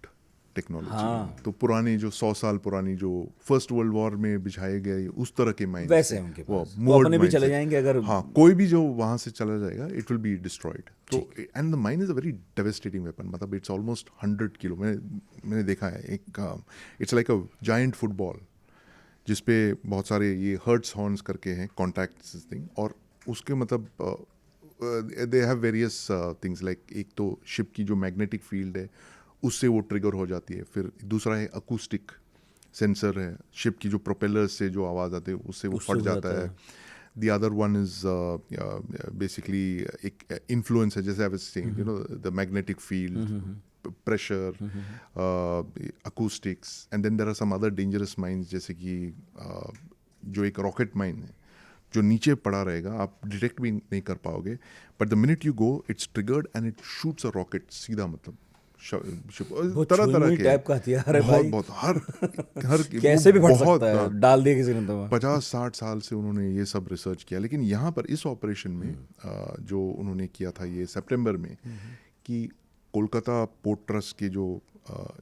technology.
हाँ.
तो पुराने जो 100 साल पुरानी जो फर्स्ट वर्ल्ड वॉर में बिछाए गए उस तरह के माइंस
वैसे हैं उनके पास. वो अपने भी चले जाएंगे अगर.
हाँ, कोई भी जो वहां से चला जाएगा इट विल बी डिस्ट्रॉयड. तो and the mine is a very devastating weapon. मतलब इट्स ऑलमोस्ट 100 किलो. मैंने देखा है एक it's like a giant football जिसपे बहुत सारे ये हर्ट्स हॉर्न्स करके हैं कॉन्टैक्ट थिंग. और उसके मतलब they have various things like एक तो शिप की जो मैग्नेटिक फील्ड है उससे वो ट्रिगर हो जाती है. फिर दूसरा है अकूस्टिक सेंसर है. शिप की जो प्रोपेलर्स से जो आवाज़ आती है उससे वो फट जाता है. The other one is basically एक इन्फ्लुएंस है जैसे I was saying the magnetic field, pressure, acoustics, and then there are some other dangerous mines जैसे कि जो एक रॉकेट माइन है जो नीचे पड़ा रहेगा, आप डिटेक्ट भी नहीं कर पाओगे, but the minute you go it's triggered and it shoots a rocket सीधा. मतलब तरह तरह के
टाइप का हथियार है भाई.
बहुत हर
कैसे भी फट
बहुत
सकता है, डाल दिया किसी ने तो.
50-60 साल से उन्होंने ये सब रिसर्च किया. लेकिन यहाँ पर इस ऑपरेशन में जो उन्होंने किया था ये सितंबर में कि कोलकाता पोर्ट ट्रस्ट के जो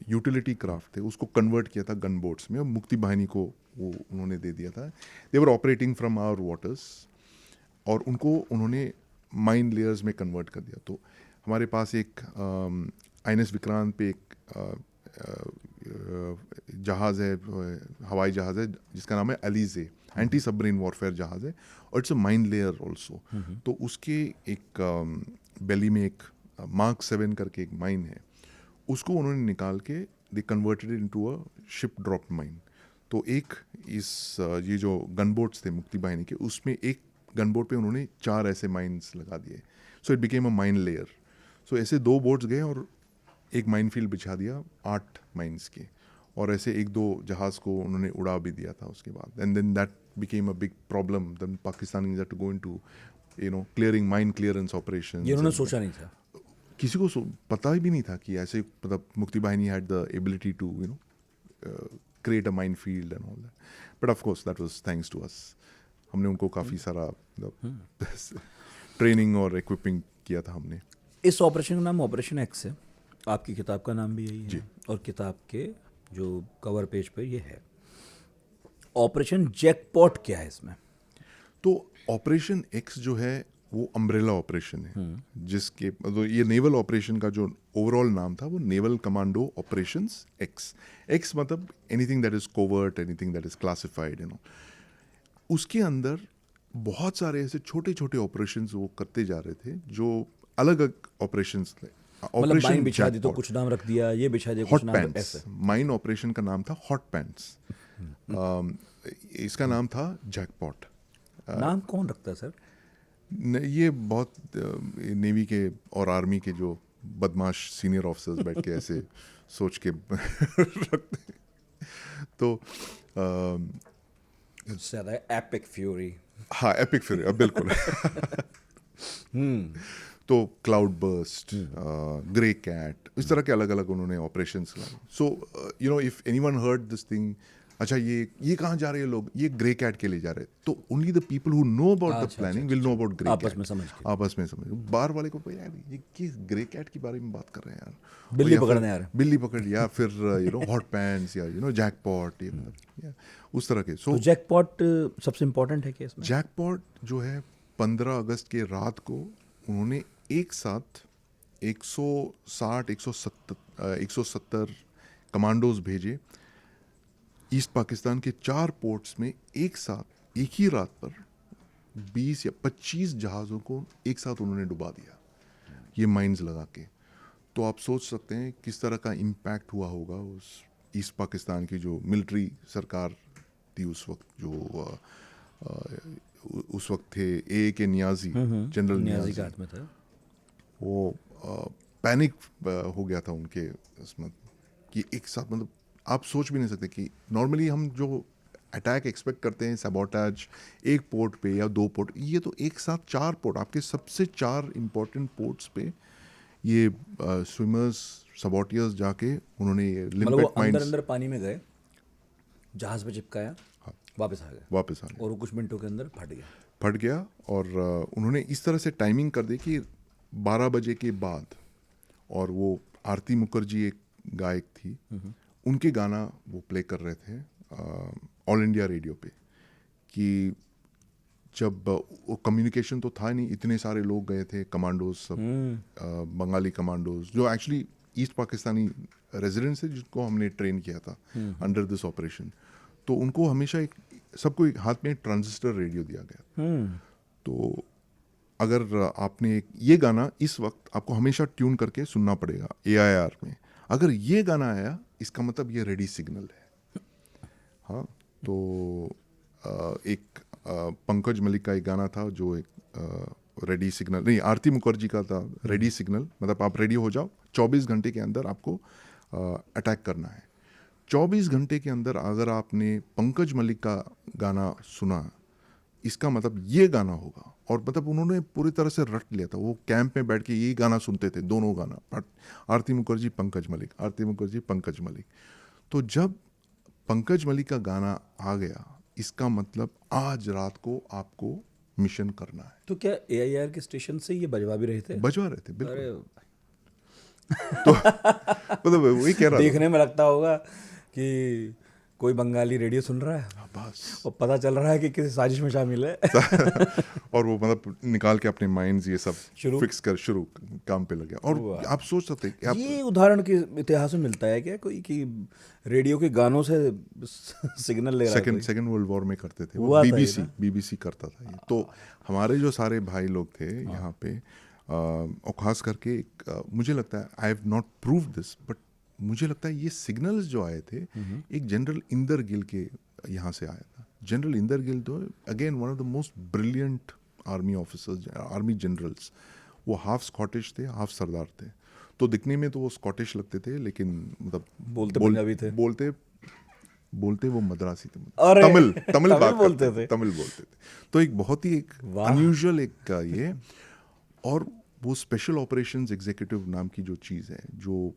यूटिलिटी क्राफ्ट थे उसको कन्वर्ट किया था गन बोट्स में और मुक्ति बाहिनी को वो उन्होंने दे दिया था. दे वर ऑपरेटिंग फ्रॉम आवर वाटर्स और उनको उन्होंने माइन लेयर्स में कन्वर्ट कर दिया. तो हमारे पास एक INS विक्रांत पे एक जहाज़ है, हवाई जहाज़ है जिसका नाम है अलीजे. एंटी सबमरीन वॉरफेयर जहाज़ है और it's a mine layer also. तो उसके एक बेली में एक Mark 7 करके एक माइन है, उसको उन्होंने निकाल के they converted it into a ship drop mine. तो एक इस ये जो गन बोट्स थे मुक्ति बाहिनी के उसमें एक गन बोट पे उन्होंने 4 ऐसे माइन्स लगा दिए. So it became a mine layer. So ऐसे 2 बोट्स गए और एक माइन फील्ड बिछा दिया 8 माइन्स के. और ऐसे 1-2 जहाज़ को उन्होंने उड़ा भी दिया था उसके बाद. And then that became a big problem. Then Pakistanis had to go into clearing mine clearance operation.
ये उन्होंने सोचा नहीं था.
किसी को पता भी नहीं था कि ऐसे मतलब Mukti Bahini had the ability to create a mine field and all that. But of course that was thanks to us. हमने उनको काफ़ी सारा ट्रेनिंग और इक्विपिंग किया था हमने.
इस ऑपरेशन का नाम ऑपरेशन एक्स है. आपकी किताब का नाम भी यही है.
जी.
और किताब के जो कवर पेज पर ये है. ऑपरेशन जैकपॉट क्या है इसमें?
तो ऑपरेशन एक्स जो है वो अम्ब्रेला ऑपरेशन है जिसके तो ये नेवल ऑपरेशन का जो ओवरऑल नाम था वो naval commando operations X. X मतलब anything that is covert, anything that is classified. उसके अंदर बहुत सारे ऐसे छोटे छोटे ऑपरेशंस वो करते जा रहे थे जो अलग अलग ऑपरेशंस थे.
मतलब माइन बिछा दी तो कुछ नाम रख दिया, ये बिछा दिया कुछ नाम ऐसे.
माइन ऑपरेशन का नाम था हॉट पैंट्स. इसका नाम था जैकपॉट.
नाम कौन रखता है सर?
ये बहुत नेवी के और आर्मी के जो बदमाश सीनियर ऑफिसर्स बैठ के ऐसे सोच के रखते. तो
एपिक फ्यूरी.
हाँ, एपिक फ्यूरी बिल्कुल. तो क्लाउड बर्स्ट, ग्रे कैट, इस तरह के अलग अलग उन्होंने ऑपरेशंस लाए. So if anyone heard this thing, अच्छा ये कहाँ जा रहे हैं लोग, ये ग्रे कैट के लिए जा रहे हैं, तो only the people who know about the planning will know about grey cat. आपस में समझ बाहर वाले को यार ये किस ग्रे कैट के बारे में बात कर रहे हैं यार.
बिल्ली पकड़ने यार,
बिल्ली पकड़, या फिर हॉट पैंट्स या जैकपॉट, ये उस तरह के.
सो जैकपॉट सबसे इम्पोर्टेंट है क्या इसमें?
जैकपॉट जो है 15 अगस्त के रात को उन्होंने एक साथ 160-170 कमांडोज भेजे ईस्ट पाकिस्तान के 4 पोर्ट्स में. एक साथ एक ही रात पर 20 या 25 जहाज़ों को एक साथ उन्होंने डुबा दिया ये माइंस लगा के. तो आप सोच सकते हैं किस तरह का इम्पैक्ट हुआ होगा उस ईस्ट पाकिस्तान की जो मिलिट्री सरकार थी उस वक्त, जो उस वक्त थे A.K. नियाजी, जनरल नियाजी
का हाथ में था.
वो पैनिक हो गया था उनके इसमें कि एक साथ मतलब आप सोच भी नहीं सकते कि नॉर्मली हम जो अटैक एक्सपेक्ट करते हैं, सबोटाज एक पोर्ट पे या 2 पोर्ट, ये तो एक साथ 4 पोर्ट, आपके सबसे 4 इम्पोर्टेंट पोर्ट्स पे ये स्विमर्स सबोटियर्स जाके उन्होंने ये
मतलब वो
लिम्पेट
अंदर
माइंस
अंदर पानी में गए, जहाज पे चिपकाया, वापस आ गए
वापस आ गए,
और वो कुछ मिनटों के अंदर फट गया।
फट गया। और उन्होंने इस तरह से टाइमिंग कर दी कि 12 बजे के बाद, और वो आरती मुखर्जी एक गायक थी, उनके गाना वो प्ले कर रहे थे ऑल इंडिया रेडियो पे, कि जब वो कम्युनिकेशन तो था नहीं, इतने सारे लोग गए थे, कमांडोज सब, बंगाली कमांडोज जो एक्चुअली ईस्ट पाकिस्तानी रेजिडेंट्स थे जिनको हमने ट्रेन किया था अंडर दिस ऑपरेशन, तो उनको हमेशा एक सबको एक हाथ में ट्रांजिस्टर रेडियो दिया गया। तो अगर आपने ये गाना इस वक्त आपको हमेशा ट्यून करके सुनना पड़ेगा AIR में, अगर ये गाना आया इसका मतलब ये रेडी सिग्नल है। हाँ, तो एक पंकज मलिक का एक गाना था जो एक रेडी सिग्नल, नहीं आरती मुखर्जी का था रेडी सिग्नल, मतलब आप रेडी हो जाओ, 24 घंटे के अंदर आपको अटैक करना है। 24 घंटे के अंदर अगर आपने पंकज मलिक का गाना सुना, इसका मतलब ये गाना होगा। और मतलब उन्होंने पूरी तरह से रट लिया था, वो कैंप में बैठ के यही गाना सुनते थे, दोनों गाना, आरती मुखर्जी पंकज मलिक, आरती मुखर्जी पंकज मलिक। तो जब पंकज मलिक का गाना आ गया, इसका मतलब आज रात को आपको मिशन करना है।
तो क्या AIR के स्टेशन से ये बजवा भी रहे थे?
बजवा रहे थे बिल्कुल।
अरे
तो मतलब वही कह रहा था।
देखने में लगता होगा कि कोई बंगाली रेडियो सुन रहा है
बस
और पता चल रहा है कि किसी साजिश में शामिल है।
और वो मतलब निकाल के अपने माइंड्स ये सब
शुरू
फिक्स कर शुरू काम पे लगे। और आप सोच सकते हैं कि आप
ये उदाहरण के इतिहास में मिलता है क्या कोई कि रेडियो के गानों से सिग्नल ले रहा है कोई?
सेकंड वर्ल्ड वॉर में करते थे,
हुआ
वो
था ये
बीबीसी करता था ये। तो हमारे जो सारे भाई लोग थे यहाँ पे, और खास करके मुझे लगता है, I have not prove this, but मुझे लगता है ये सिग्नल्स जो आए थे एक जनरल इंदर गिल के यहाँ से आया था। जनरल इंदर गिल तो again one of the most brilliant army officers, army generals. वो हाफ स्कॉटिश थे, हाफ सरदार थे। तो दिखने में तो वो स्कॉटिश लगते थे, लेकिन मतलब
पंजाबी थे।
बोलते वो मद्रासी थे,
अरे,
तमिल बात
बोलते
करते थे, तमिल बोलते थे। तो एक बहुत ही एक अनयूजुअल एक ये, और वो स्पेशल ऑपरेशंस एग्जीक्यूटिव नाम की जो चीज़ है, जो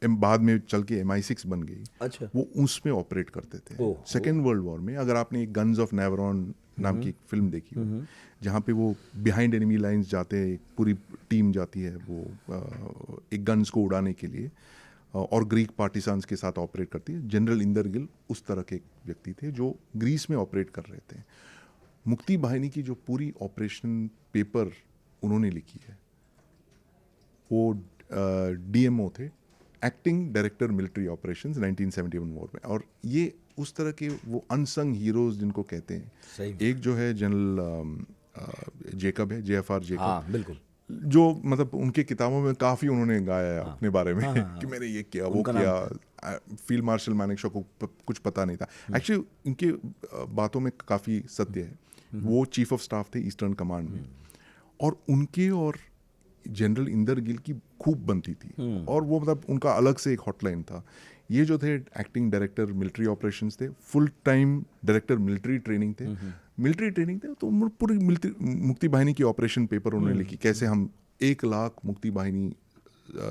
बाद में चल के MI6 बन गई,
अच्छा,
वो उसमें ऑपरेट करते थे। सेकेंड वर्ल्ड वॉर में अगर आपने एक गन्स ऑफ नेवरॉन नाम की एक फिल्म देखी हो, जहाँ पे वो बिहाइंड एनिमी लाइंस जाते हैं, एक पूरी टीम जाती है वो एक गन्स को उड़ाने के लिए, और ग्रीक पार्टिसान्स के साथ ऑपरेट करती है। जनरल इंदर गिल उस तरह के एक व्यक्ति थे जो ग्रीस में ऑपरेट कर रहे थे। मुक्ति बाहिनी की जो पूरी ऑपरेशन पेपर उन्होंने लिखी है, वो DMO थे, acting director military operations 1971 war में। और ये उस तरह के वो अनसंग हीरोज जिनको कहते हैं, एक जो है जनरल जेकब है, JFR जेकब।
हाँ, बिल्कुल,
जो मतलब उनके किताबों में काफ़ी उन्होंने गाया है अपने बारे में कि मैंने ये किया वो किया। फील्ड मार्शल मानेकशॉ को कुछ पता नहीं था। एक्चुअली उनके बातों में काफ़ी सत्य है। वो चीफ ऑफ स्टाफ थे ईस्टर्न कमांड में, और उनके और जनरल इंदर गिल की खूब बनती थी, और वो मतलब उनका अलग से एक हॉटलाइन था। ये जो थे एक्टिंग डायरेक्टर मिलिट्री ऑपरेशंस थे, full time director military training थे, तो पूरी मुक्ति बाहिनी की ऑपरेशन पेपर उन्होंने लिखी, कैसे हम 1 लाख मुक्ति बाहिनी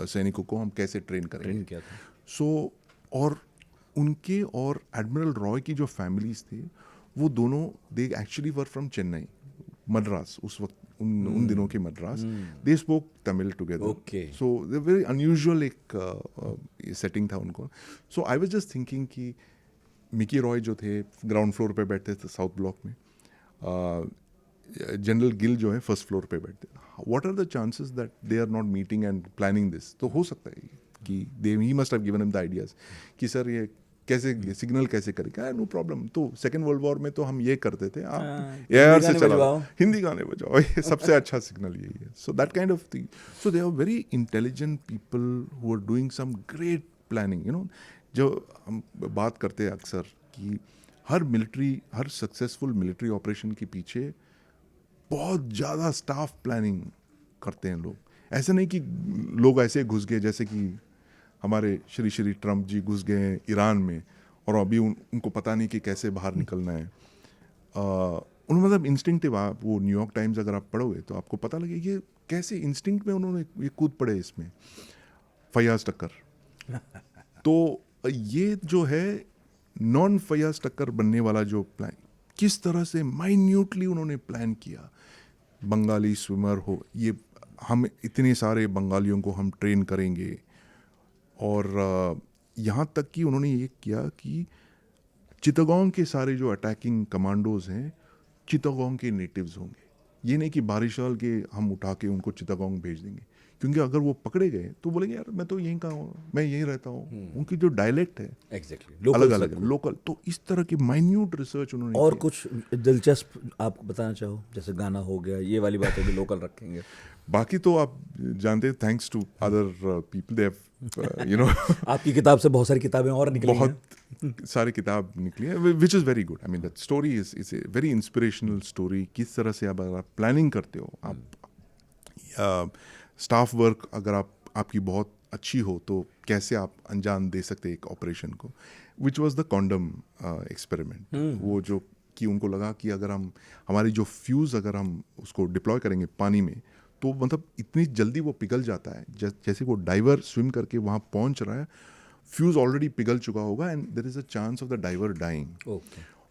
सैनिकों को हम कैसे ट्रेन करेंगे। सो और उनके और एडमिरल रॉय की जो फैमिलीज थे, वो दोनों they actually were from Chennai, Madras, उस वक्त उन दिनों के Madras. They spoke Tamil together, so they very unusual एक सेटिंग था उनको। So I was just thinking कि मिकी रॉय जो थे ग्राउंड फ्लोर पे बैठते थे साउथ ब्लॉक में, जनरल गिल जो है फर्स्ट फ्लोर पे बैठते। What are the chances that they are not meeting and planning this? तो हो सकता है कि he must have given him the ideas कि सर ये कैसे सिग्नल कैसे करेगा, नो प्रॉब्लम। तो सेकेंड वर्ल्ड वॉर में तो हम ये करते थे, आप AIR से चलाओ, हिंदी गाने बजाओ, ये सबसे अच्छा सिग्नल यही है। So that kind of thing. So they are very intelligent people who are doing some great planning, you know. जो हम बात करते हैं अक्सर कि हर सक्सेसफुल मिलिट्री ऑपरेशन के पीछे बहुत ज़्यादा स्टाफ प्लानिंग करते हैं लोग। ऐसे नहीं कि लोग ऐसे घुस गए जैसे कि हमारे श्री श्री ट्रम्प जी घुस गए हैं ईरान में और अभी उनको पता नहीं कि कैसे बाहर निकलना है। उन मतलब इंस्टिंक्टिव, आप वो न्यूयॉर्क टाइम्स अगर आप पढ़ोगे तो आपको पता लगे ये कैसे इंस्टिंक्ट में उन्होंने ये कूद पड़े इसमें, फयाज टक्कर। तो ये जो है नॉन फयाज टक्कर बनने वाला जो प्लान, किस तरह से माइन्यूटली उन्होंने प्लान किया। बंगाली स्विमर हो, ये हम इतने सारे बंगालियों को हम ट्रेन करेंगे, और यहाँ तक कि उन्होंने ये किया कि चिटागोंग के सारे जो अटैकिंग कमांडोज हैं चिटागोंग के नेटिव्स होंगे। ये नहीं कि बारिशाल के हम उठा के उनको चिटागोंग भेज देंगे, क्योंकि अगर वो पकड़े गए तो बोलेंगे यार मैं तो यहीं का हूँ, मैं यहीं रहता हूँ। उनकी जो डायलेक्ट है
एग्जैक्टली
अलग अलग है, लोकल। तो इस तरह की माइन्यूट रिसर्च उन्होंने
और
की।
कुछ दिलचस्प आप बताना चाहो, जैसे गाना हो गया, ये वाली बातें भी लोकल रखेंगे।
बाकी तो आप जानते हैं, thanks to other people, they have you know
आपकी किताब से बहुत सारी किताबें और निकली हैं।
बहुत सारी किताब निकली है, which is very good. I mean that story is a very inspirational story. किस तरह से आप प्लानिंग करते हो, आप स्टाफ वर्क अगर आपकी बहुत अच्छी हो तो कैसे आप अंजाम दे सकते हैं एक ऑपरेशन को, which was the condom experiment. वो जो कि उनको लगा कि अगर हमारी जो फ्यूज़ अगर हम उसको डिप्लॉय करेंगे पानी में तो मतलब इतनी जल्दी वो पिघल जाता है, जैसे वो डाइवर स्विम करके वहाँ पहुँच रहा है, फ्यूज़ ऑलरेडी पिघल चुका होगा and there is a chance of the diver dying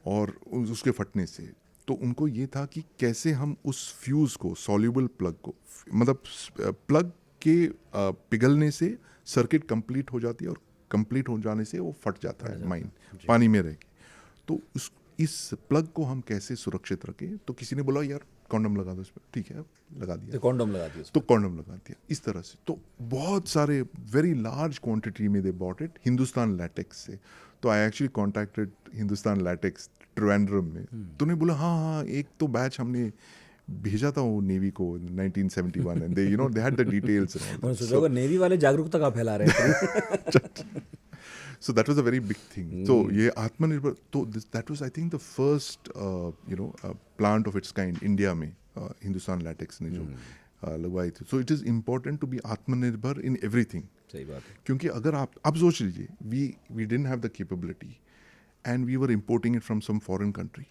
और उसके फटने से। तो उनको ये था कि कैसे हम उस फ्यूज़ को, सॉल्यूबल प्लग को, मतलब प्लग के पिघलने से सर्किट कंप्लीट हो जाती है और कंप्लीट हो जाने से वो फट जाता है माइन पानी में रह के। तो इस प्लग को हम कैसे सुरक्षित रखें। तो किसी ने बोला यार कॉन्डम लगा दो इस पर, ठीक है लगा दिया,
कॉन्डम लगा दिया,
तो कॉन्डम लगा दिया इस तरह से। तो बहुत सारे वेरी लार्ज क्वांटिटी में they bought it Hindustan latex से। तो I actually contacted Hindustan latex Trivandrum में, तो उन्हें बोला हाँ एक तो बैच हमने भेजा था वो नेवी को 1971 and they they had the details.
उन्होंने सोचा होगा नेवी वाले जागरूकता का फैला रहे हैं।
So that was a very big thing. So ये आत्मनिर्भर, तो that was I think the first plant of its kind India में हिंदुस्तान लैटेक्स ने जो लगवाई थी। So it is important to be आत्मनिर्भर in everything.
सही बात है।
क्योंकि अगर आप सोच लीजिए, we didn't have the capability and we were importing it from some foreign country.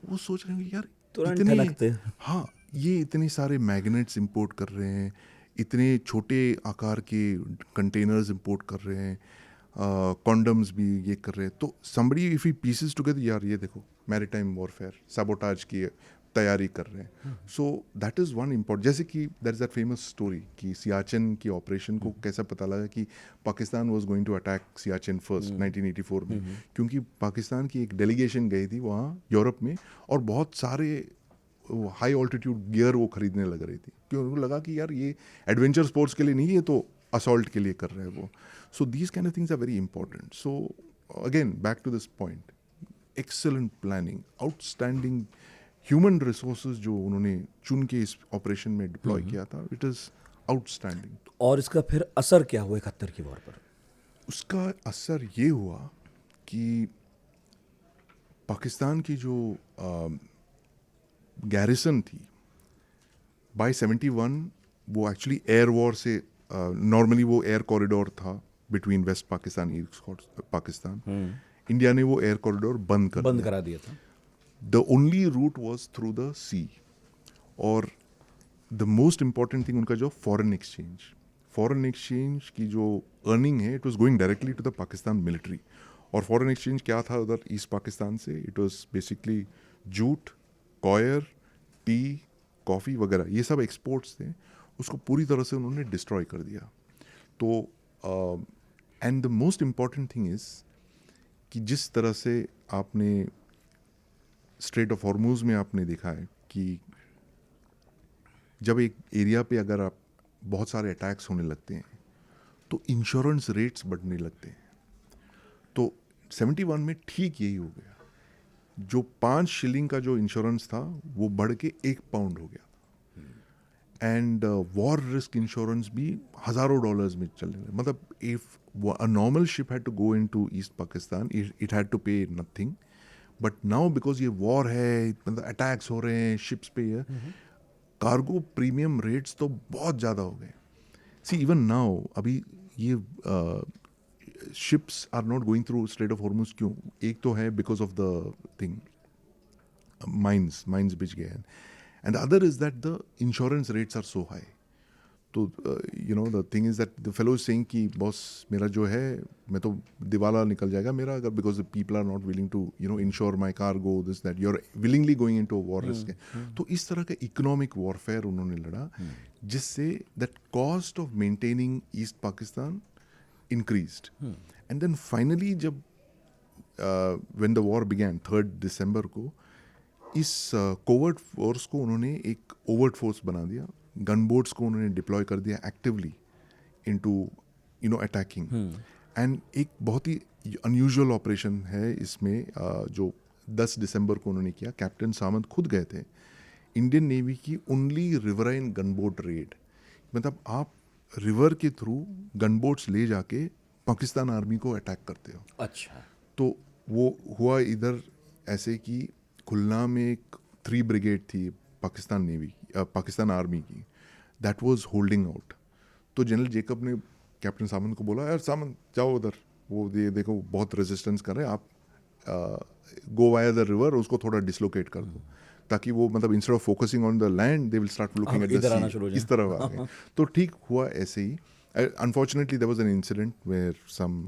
वो सोच रहे हैं यार इतने, हाँ ये इतने सारे मैग्नेट्स इंपोर्ट कर रहे हैं, इतने छोटे आकार के कंटेनर्स इंपोर्ट कर रहे हैं, कॉन्डम्स भी ये कर रहे हैं। तो somebody if he pieces together, यार ये देखो मैरीटाइम वॉरफेयर, साबोटाज की तैयारी कर रहे हैं। So that is one important. जैसे कि that is that famous story कि सियाचिन की ऑपरेशन को कैसा पता लगा कि Pakistan was going to attack Siachen first 1984 में, क्योंकि पाकिस्तान की एक डेलीगेशन गई थी वहाँ यूरोप में और बहुत सारे हाई ऑल्टीट्यूड गियर वो खरीदने लग रही थी, क्योंकि उनको लगा कि यार ये एडवेंचर स्पोर्ट्स के लिए नहीं, ये तो असॉल्ट के लिए कर रहे हैं वो। So these kind of things are very important. So again back to this point, excellent planning, outstanding human resources जो उन्होंने चुन के इस ऑपरेशन में डिप्लॉय किया था, इट इज़ आउटस्टैंडिंग।
और इसका फिर असर क्या हुआ 71 की वॉर पर?
उसका असर ये हुआ कि पाकिस्तान की जो गैरिसन थी बाय 71, वो एक्चुअली एयर वॉर से, नॉर्मली वो एयर कॉरिडोर था between west Pakistan east Pakistan, India ने वो एयर कॉरिडोर बंद करा
दिया था।
The only route was through the sea. और the most important thing उनका जो foreign exchange की जो earning है, it was going directly to the Pakistan military. और foreign exchange क्या था उधर ईस्ट पाकिस्तान से? It was basically jute, coir, T, coffee वगैरह, ये सब एक्सपोर्ट्स थे। उसको पूरी तरह से उन्होंने डिस्ट्रॉय कर दिया। तो and the most important thing is कि जिस तरह से आपने स्ट्रेट ऑफ हॉर्मूज में आपने देखा है कि जब एक एरिया पे अगर आप बहुत सारे अटैक्स होने लगते हैं तो इंश्योरेंस रेट्स बढ़ने लगते हैं। तो 71 में ठीक यही हो गया, जो 5 शिलिंग का जो इंश्योरेंस था वो बढ़ के 1 पाउंड हो गया था। एंड वॉर रिस्क इंश्योरेंस भी हज़ारों डॉलर्स में चलने लगे। मतलब if a normal ship had to go into east Pakistan, it had to pay nothing, but now because ये वॉर है, मतलब अटैक्स हो रहे हैं शिप्स पे, कार्गो प्रीमियम रेट्स तो बहुत ज़्यादा हो गए। सी इवन नाउ, अभी ये ships are not going through strait of Hormuz क्यों? एक तो है because of the thing mines बिच गए हैं, and the other is that the insurance rates are so high. तो you know the thing is that the fellow is saying कि boss मेरा जो है मैं तो दिवाला निकल जाएगा मेरा, अगर because the people are not willing to you know insure my cargo this that, you are willingly going into war risk. तो इस तरह का इकोनॉमिक वॉरफेयर उन्होंने लड़ा, जिससे that cost of maintaining east Pakistan increased. And then finally जब when the war began 3 दिसंबर को, इस कोवर्ट फोर्स को उन्होंने एक ओवर्ट फोर्स बना दिया. गन बोट्स को उन्होंने डिप्लॉय कर दिया actively into you know attacking. And एक बहुत ही अनयूजुअल ऑपरेशन है इसमें जो 10 दिसंबर को उन्होंने किया. कैप्टन सामंत खुद गए थे. इंडियन नेवी की only riverine gun boat red, मतलब आप रिवर के थ्रू गन बोट्स ले जाके पाकिस्तान आर्मी को अटैक करते हो.
अच्छा.
तो वो हुआ इधर ऐसे कि खुलना में एक 3 ब्रिगेड थी पाकिस्तान नेवी पाकिस्तान आर्मी की, दैट वाज होल्डिंग आउट. तो जनरल जेकब ने कैप्टन सामंत को बोला, यार सामंत जाओ उधर, वो ये देखो बहुत रेजिस्टेंस कर रहे हैं, आप गो वाया द रिवर, उसको थोड़ा डिसलोकेट कर दो, ताकि वो मतलब instead of focusing on the land they will start looking at the sea. इस तरह आ गए. तो ठीक हुआ ऐसे ही. Unfortunately there was an incident where some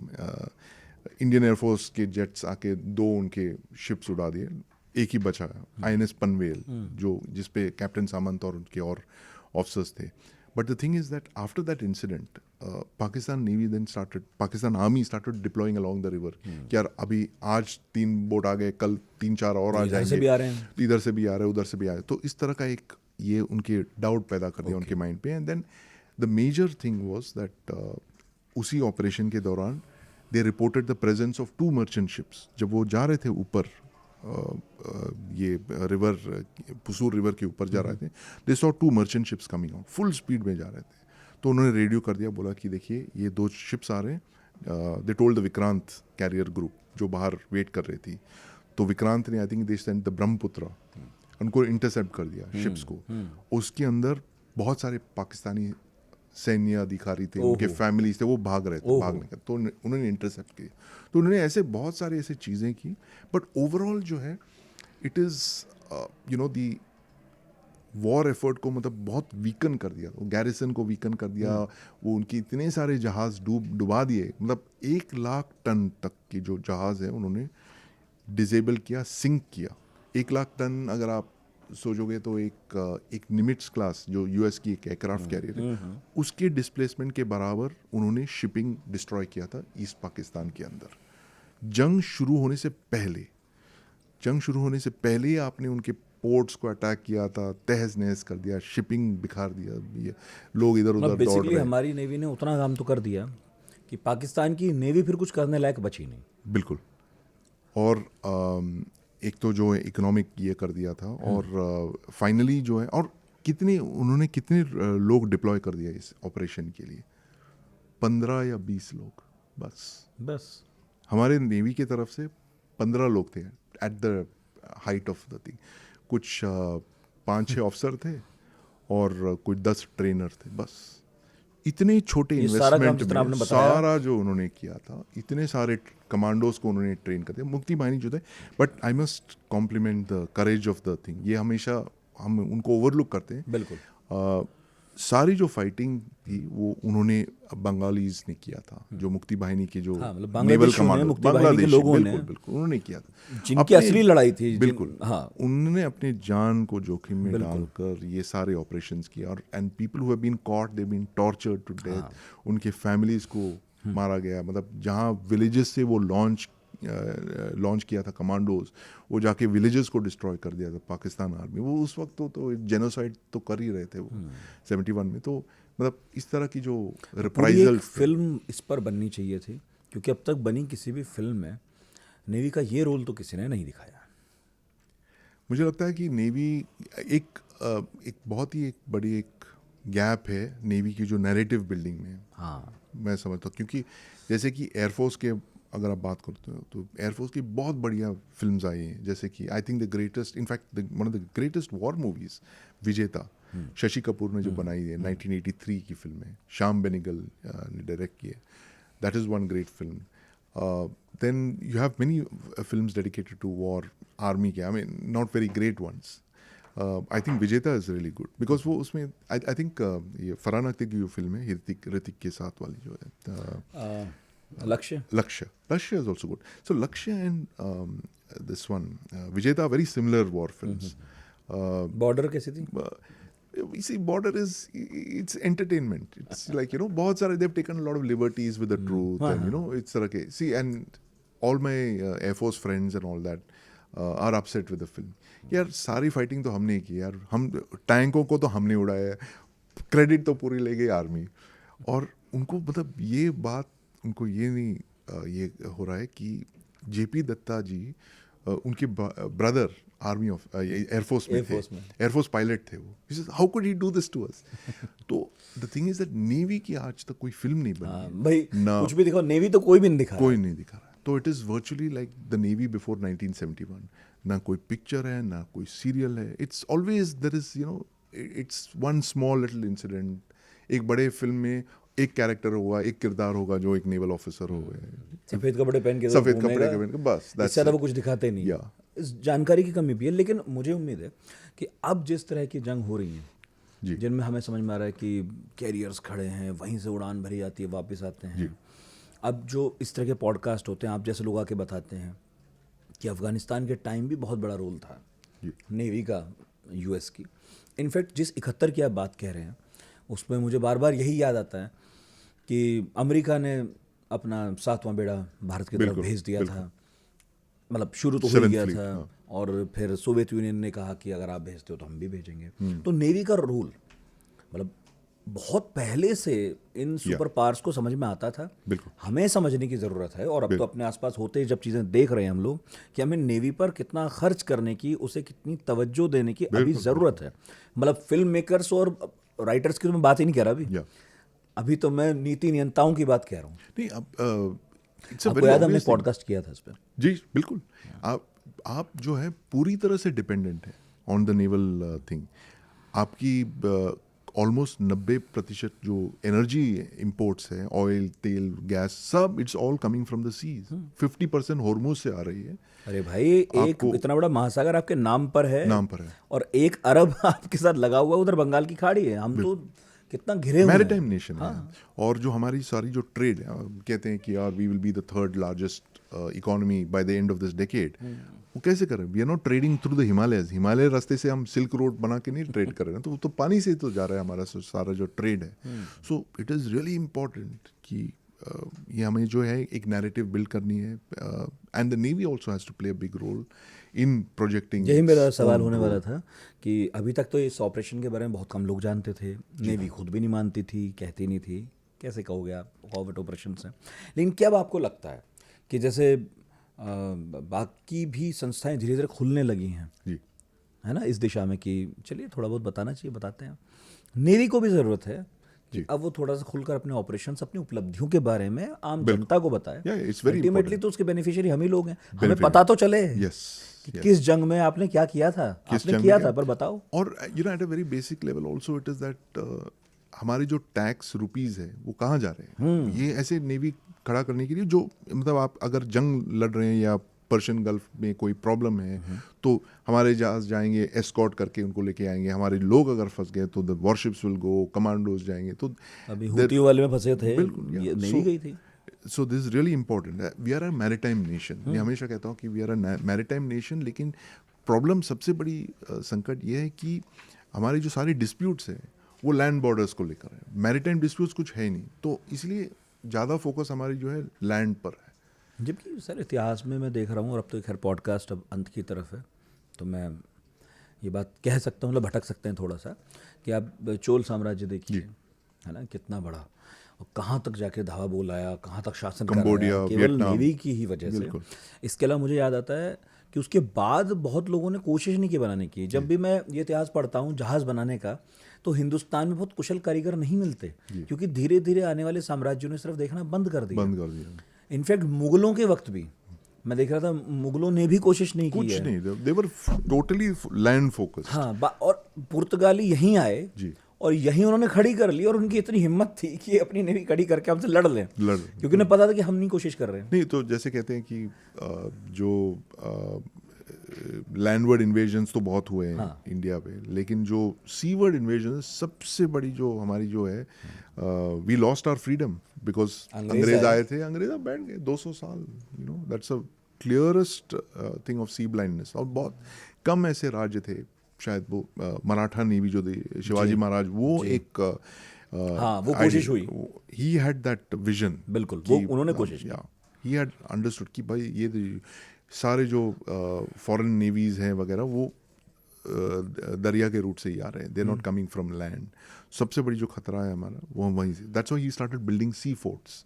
Indian air force के जेट्स आके 2 उनके शिप्स उड़ा दिए. एक ही बचा INS पनवेल, जो जिसपे कैप्टन सामंत और उनके और ऑफिसर्स थे. But the thing is that after that incident Pakistan navy then started, Pakistan army started deploying along the river. कि यार अभी आज 3 बोट आ गए, कल 3-4 और आ जाएंगे, इधर से भी आ रहे हैं, उधर से भी आ रहे हैं. तो इस तरह का एक ये उनके डाउट पैदा कर दिया उनके माइंड पे. And then the major thing was that उसी ऑपरेशन के दौरान they reported the presence of 2 merchant ships. जब वो जा रहे थे ऊपर ये रिवर पुसूर रिवर के ऊपर जा रहे थे, they saw 2 merchant ships coming out, full speed में जा रहे थे. तो उन्होंने रेडियो कर दिया, बोला कि देखिए ये 2 शिप्स आ रहे हैं. They told the Vikrant carrier group जो बाहर वेट कर रही थी. तो विक्रांत ने I think they sent the Brahmaputra, उनको इंटरसेप्ट कर दिया शिप्स को. उसके अंदर बहुत सारे पाकिस्तानी सैन्य अधिकारी थे, उनके फैमिलीज थे, वो भाग रहे थे, भागने का. तो उन्होंने इंटरसेप्ट किया. तो उन्होंने ऐसे बहुत सारे ऐसे चीज़ें की. बट ओवरऑल जो है it is you know the war effort को मतलब बहुत वीकन कर दिया, वो गैरिसन को वीकन कर दिया. वो उनकी इतने सारे जहाज़ डुबा दिए, मतलब 1 लाख टन तक के जो जहाज़ है उन्होंने डिसेबल किया, सिंक किया. 1 लाख टन अगर आप सोचोगे तो एक निमिट्स क्लास जो यूएस की एक एयरक्राफ्ट कैरियर है, उसके डिस्प्लेसमेंट के बराबर उन्होंने शिपिंग डिस्ट्रॉय किया था ईस्ट पाकिस्तान के अंदर. जंग शुरू होने से पहले आपने उनके पोर्ट्स को अटैक किया था, तहस नहस कर दिया, शिपिंग बिखार दिया, ये लोग इधर उधर दौड़ रहे.
हमारी नेवी ने उतना काम तो कर दिया कि पाकिस्तान की नेवी फिर कुछ करने लायक बची नहीं.
बिल्कुल. और एक तो जो है इकोनॉमिक ये कर दिया था, और फाइनली जो है, और उन्होंने कितने लोग डिप्लॉय कर दिया इस ऑपरेशन के लिए? 15 या 20 लोग बस. हमारे नेवी की तरफ से 15 लोग थे at the height of the thing. कुछ 5-6 ऑफिसर थे और कुछ 10 ट्रेनर थे बस. इतने छोटे इन्वेस्टमेंट में सारा जो उन्होंने किया था, इतने सारे कमांडोज को उन्होंने ट्रेन कर दिया. मुक्ति बाहिनी जो थे, but I must compliment the courage of the thing. ये हमेशा हम उनको ओवरलुक करते हैं.
बिल्कुल.
सारी जो फाइटिंग थी वो उन्होंने बंगालीज ने किया था, जो मुक्ति बाहिनी के जो नेवल कमांडो, बांग्लादेश, बिल्कुल उन्होंने किया था,
जिनकी असली लड़ाई थी.
बिल्कुल. उन्होंने अपने जान को जोखिम में डालकर ये सारे ऑपरेशंस किए. और and people who have been caught, they been tortured to death. उनके फैमिलीज को मारा गया. मतलब जहाँ विलेजेस से वो लॉन्च किया था कमांडोज, वो जाके विलेजेस को डिस्ट्रॉय कर दिया था पाकिस्तान आर्मी. वो उस वक्त तो जेनोसाइड तो कर ही रहे थे वो 71 में. तो मतलब इस तरह की जो रिप्राइजल
फिल्म इस पर बननी चाहिए थी, क्योंकि अब तक बनी किसी भी फिल्म में नेवी का ये रोल तो किसी ने नहीं दिखाया.
मुझे लगता है कि नेवी एक बहुत ही एक बड़ी एक गैप है नेवी की जो नैरेटिव बिल्डिंग में. मैं समझता हूँ, क्योंकि जैसे कि एयरफोर्स के अगर आप बात करते हो तो एयरफोर्स की बहुत बढ़िया फिल्म्स आई हैं. जैसे कि I think the greatest, in fact one of the greatest war movies विजेता, शशि कपूर ने जो बनाई है 1983 की फिल्म है, श्याम बेनेगल ने डायरेक्ट की है. That is one great film. then you have many films dedicated to war, army के, I mean not very great ones. I think Vijeta is really good because वो उसमें I think ये फरहान अख्तर की जो फिल्म है ऋतिक के साथ वाली जो है Lakshya is also good. So Lakshya and this one Vijeta are very similar war films.
Border कैसी थी?
You see, border is it's entertainment. It's like, you know, बहुत सारे they've taken a lot of liberties with the truth, and you know, it's okay. See, and all my Air Force friends and all that are upset with the film. यार सारी fighting तो हमने की यार, हम टैंकों को तो हमने उड़ाया, क्रेडिट तो पूरी ले गई आर्मी, और उनको मतलब ये बात उनको ये नहीं ये हो रहा है कि जेपी दत्ता जी उनके ब्रदर आर्मी ऑफ एयरफोर्स में थे, एयरफोर्स पायलट थे वो. How could he do this to us? तो the thing is that navy की आज तक कोई फिल्म नहीं बनी
भाई ना, कुछ भी दिखाओ, नेवी तो कोई भी नहीं दिखा,
कोई नहीं दिखा रहा. तो it is virtually like the navy before 1971. ना कोई पिक्चर है, ना कोई सीरियल है. It's always there is, you know, it's one small little incident. एक बड़े फिल्म में एक कैरेक्टर होगा, एक किरदार होगा जो एक नेवल ऑफिसर होगा,
सफ़ेद कपड़े पहन के,
सफ़ेद कपड़े पहन के, बस
इससे ज़्यादा वो कुछ दिखाते नहीं. इस जानकारी की कमी भी है. लेकिन मुझे उम्मीद है कि अब जिस तरह की जंग हो रही हैं, जिनमें हमें समझ में आ रहा है कि कैरियर्स खड़े हैं, वहीं से उड़ान भरी जाती है, वापस आते हैं. अब जो इस तरह के पॉडकास्ट होते हैं, आप जैसे लोग आके बताते हैं कि अफ़गानिस्तान के टाइम भी बहुत बड़ा रोल था नेवी का, यूएस की. इनफैक्ट जिस 71 की आप बात कह रहे हैं, उसमें मुझे बार बार यही याद आता है कि अमेरिका ने अपना 7वां बेड़ा भारत की तरफ भेज दिया था. मतलब शुरू तो हो गया था, और फिर सोवियत यूनियन ने कहा कि अगर आप भेजते हो तो हम भी भेजेंगे. तो नेवी का रोल मतलब बहुत पहले से इन सुपर पावर्स को समझ में आता था. हमें समझने की ज़रूरत है, और अब तो अपने आसपास होते ही जब चीज़ें देख रहे हैं हम लोग कि हमें नेवी पर कितना खर्च करने की, उसे कितनी तवज्जो देने की अभी ज़रूरत है. मतलब फिल्म मेकर्स और राइटर्स की तो मैं बात ही नहीं कर रहा अभी. अभी तो मैं नीति नियंताओं की बात कह रहा हूँ.
नहीं, अब
आपको याद, हमने पॉडकास्ट किया था इस पर.
जी बिल्कुल. आप जो है पूरी तरह से डिपेंडेंट है ऑन द नेवल थिंग. आपकी ऑलमोस्ट 90% जो एनर्जी इंपोर्ट्स है, ऑयल, तेल, गैस, सब it's all coming from the seas. 50% Hormuz से आ रही है.
अरे भाई, एक इतना बड़ा महासागर आपके नाम पर है, और 1 अरब आपके साथ लगा हुआ उधर बंगाल की खाड़ी है. हम तो कितना घिरे हुए
मैरिटाइम नेशन है. और जो हमारी सारी जो ट्रेड है, कहते हैं कि यार we will be the 3rd largest economy by the end of this decade. वो कैसे करें? We are not trading through the Himalayas. Himalaya रास्ते से हम सिल्क रोड बना के नहीं ट्रेड कर रहे हैं. तो वो तो पानी से तो जा रहा है हमारा सारा जो ट्रेड है. So it is really important कि ये हमें जो है एक नैरेटिव बिल्ड करनी है. And the navy also has to play a big role in projecting.
यही मेरा सवाल होने वाला था कि अभी तक तो इस ऑपरेशन के बारे में बहुत कम लोग जानते थे. नेवी खुद भी नहीं मानती थी, कहती नहीं थी. कैसे कहोगे आप, कॉवर्ट ऑपरेशन है. लेकिन क्या आपको लगता है कि जैसे बाकी भी संस्थाएं धीरे धीरे खुलने लगी हैं, है ना, इस दिशा में कि चलिए थोड़ा बहुत बताना चाहिए, बताते हैं. नेवी को भी ज़रूरत है कि अब वो थोड़ा सा खुलकर अपने ऑपरेशंस, अपनी उपलब्धियों के बारे में आम जनता को बताए. अल्टीमेटली तो उसके बेनिफिशियरी हम ही लोग हैं. हमें पता तो चले कि किस जंग में आपने क्या किया था, आपने किया था, पर बताओ.
और you know, at a very basic level also it is that हमारे जो टैक्स रुपीज़ है वो कहाँ जा रहे हैं. ये ऐसे नेवी खड़ा करने के लिए जो, मतलब आप अगर जंग लड़ रहे हैं या पर्शियन गल्फ में कोई प्रॉब्लम है, तो हमारे जहाज जाएंगे, एस्कॉर्ट करके उनको लेके आएंगे. हमारे लोग अगर फंस गए तो the warships will go, commandos जाएंगे. तो
अभी हुती वाले में फंसे थे, ये नेवी गई थी.
So this is really important. We are a maritime nation. मैं हमेशा कहता हूँ कि we are a maritime nation. लेकिन प्रॉब्लम, सबसे बड़ी संकट ये है कि हमारे जो सारे डिस्प्यूट्स हैं वो लैंड बॉर्डर्स को लेकर है. मैरिटाइम डिस्प्यूट्स कुछ है ही नहीं. तो इसलिए ज़्यादा फोकस हमारी जो है लैंड पर है.
जबकि सर इतिहास में मैं देख रहा हूँ, और अब तो खैर पॉडकास्ट अब अंत की तरफ है, तो मैं ये बात कह सकता हूँ, मतलब भटक सकते हैं थोड़ा सा, कि आप चोल साम्राज्य देखिए, है ना, कितना बड़ा, और कहाँ तक जाके धावा बोल आया, कहाँ तक शासन कर रहा है, केवल नेवी की ही वजह से. इसके अलावा मुझे याद आता है कि उसके बाद बहुत लोगों ने कोशिश नहीं की बनाने की. जब भी मैं ये इतिहास पढ़ता हूँ जहाज़ बनाने का, तो हिंदुस्तान में बहुत कुशल कारीगर नहीं मिलते, क्योंकि धीरे धीरे आने वाले साम्राज्यों ने सिर्फ देखना बंद कर दिया. इनफैक्ट मुगलों के वक्त भी मैं देख रहा था, मुगलों ने भी कोशिश नहीं की है.
नहीं, दे वर टोटली लैंड फोकस्ड.
हाँ, और पुर्तगाली यहीं आए और यहीं उन्होंने खड़ी कर ली, और उनकी इतनी हिम्मत थी कि अपनी नेवी खड़ी करके हमसे लड़ लें,
लड़
क्योंकि उन्हें पता था कि हम नहीं कोशिश कर रहे हैं।
नहीं तो जैसे कहते हैं कि जो लैंडवर्ड इन्वेजन्स तो बहुत हुए हैं इंडिया पे, लेकिन जो सीवर्ड इन्वेजन सबसे बड़ी जो हमारी जो है, we lost our freedom because अंग्रेज आए थे, अंग्रेज अब बैठ गए 200 साल, you know that's a clearest thing of sea blindness. और बहुत कम ऐसे राज्य थे, शायद वो मराठा नेवी जो थी, शिवाजी महाराज, वो एक
हाँ, वो कोशिश हुई,
ही हैड दैट विजन,
बिल्कुल वो उन्होंने कोशिश की,
ही हैड अंडरस्टूड कि भाई ये सारे जो फॉरेन नेवीज हैं वगैरह वो दरिया के रूट से ही आ रहे हैं, they are not coming from land. सबसे बड़ी जो खतरा है हमारा वो वहीं से, that's why he started building sea forts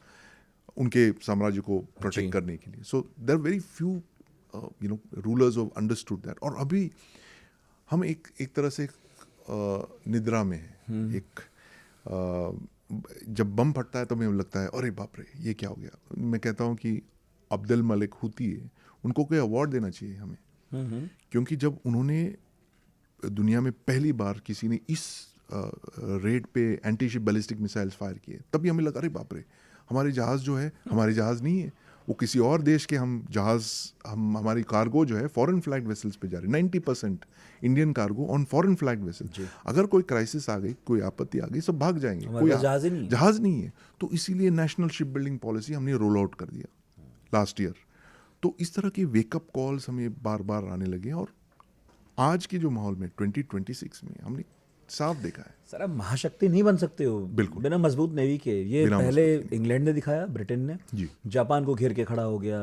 उनके साम्राज्य को प्रोटेक्ट करने के लिए। So there are very few you know rulers who understood that. और अभी हम एक तरह से निद्रा में हैं। एक जब बम फटता है तो हमें लगता है अरे बाप रे ये क्या हो गया। मैं कहता हूँ कि अब्दुल मलिक हूती है, उनको कोई अवार्ड देना चाहिए हमें, क्योंकि जब उन्होंने दुनिया में पहली बार किसी ने इस रेट पे anti ship ballistic missiles fire किए, तभी हमें लगा अरे बाप रे हमारे जहाज़ जो है हमारे जहाज़ नहीं है, वो किसी और देश के हम जहाज़, हमारी कार्गो जो है फॉरेन फ्लैग वेसल्स पे जा रही है। 90% Indian cargo on foreign flag vessel. अगर कोई क्राइसिस आ गई, कोई आपत्ति आ गई, सब भाग जाएंगे, कोई जहाज़ नहीं है। तो इसीलिए नेशनल शिप बिल्डिंग पॉलिसी हमने रोल आउट कर दिया लास्ट ईयर। तो इस तरह के वेकअप कॉल्स हमें बार बार आने लगे, और आज के जो माहौल में 2026 में हमने साफ देखा है।
सर आप महाशक्ति नहीं बन सकते हो
बिल्कुल
बिना मजबूत नेवी के। ये पहले इंग्लैंड ने दिखाया, ब्रिटेन ने, जापान को घेर के खड़ा हो गया,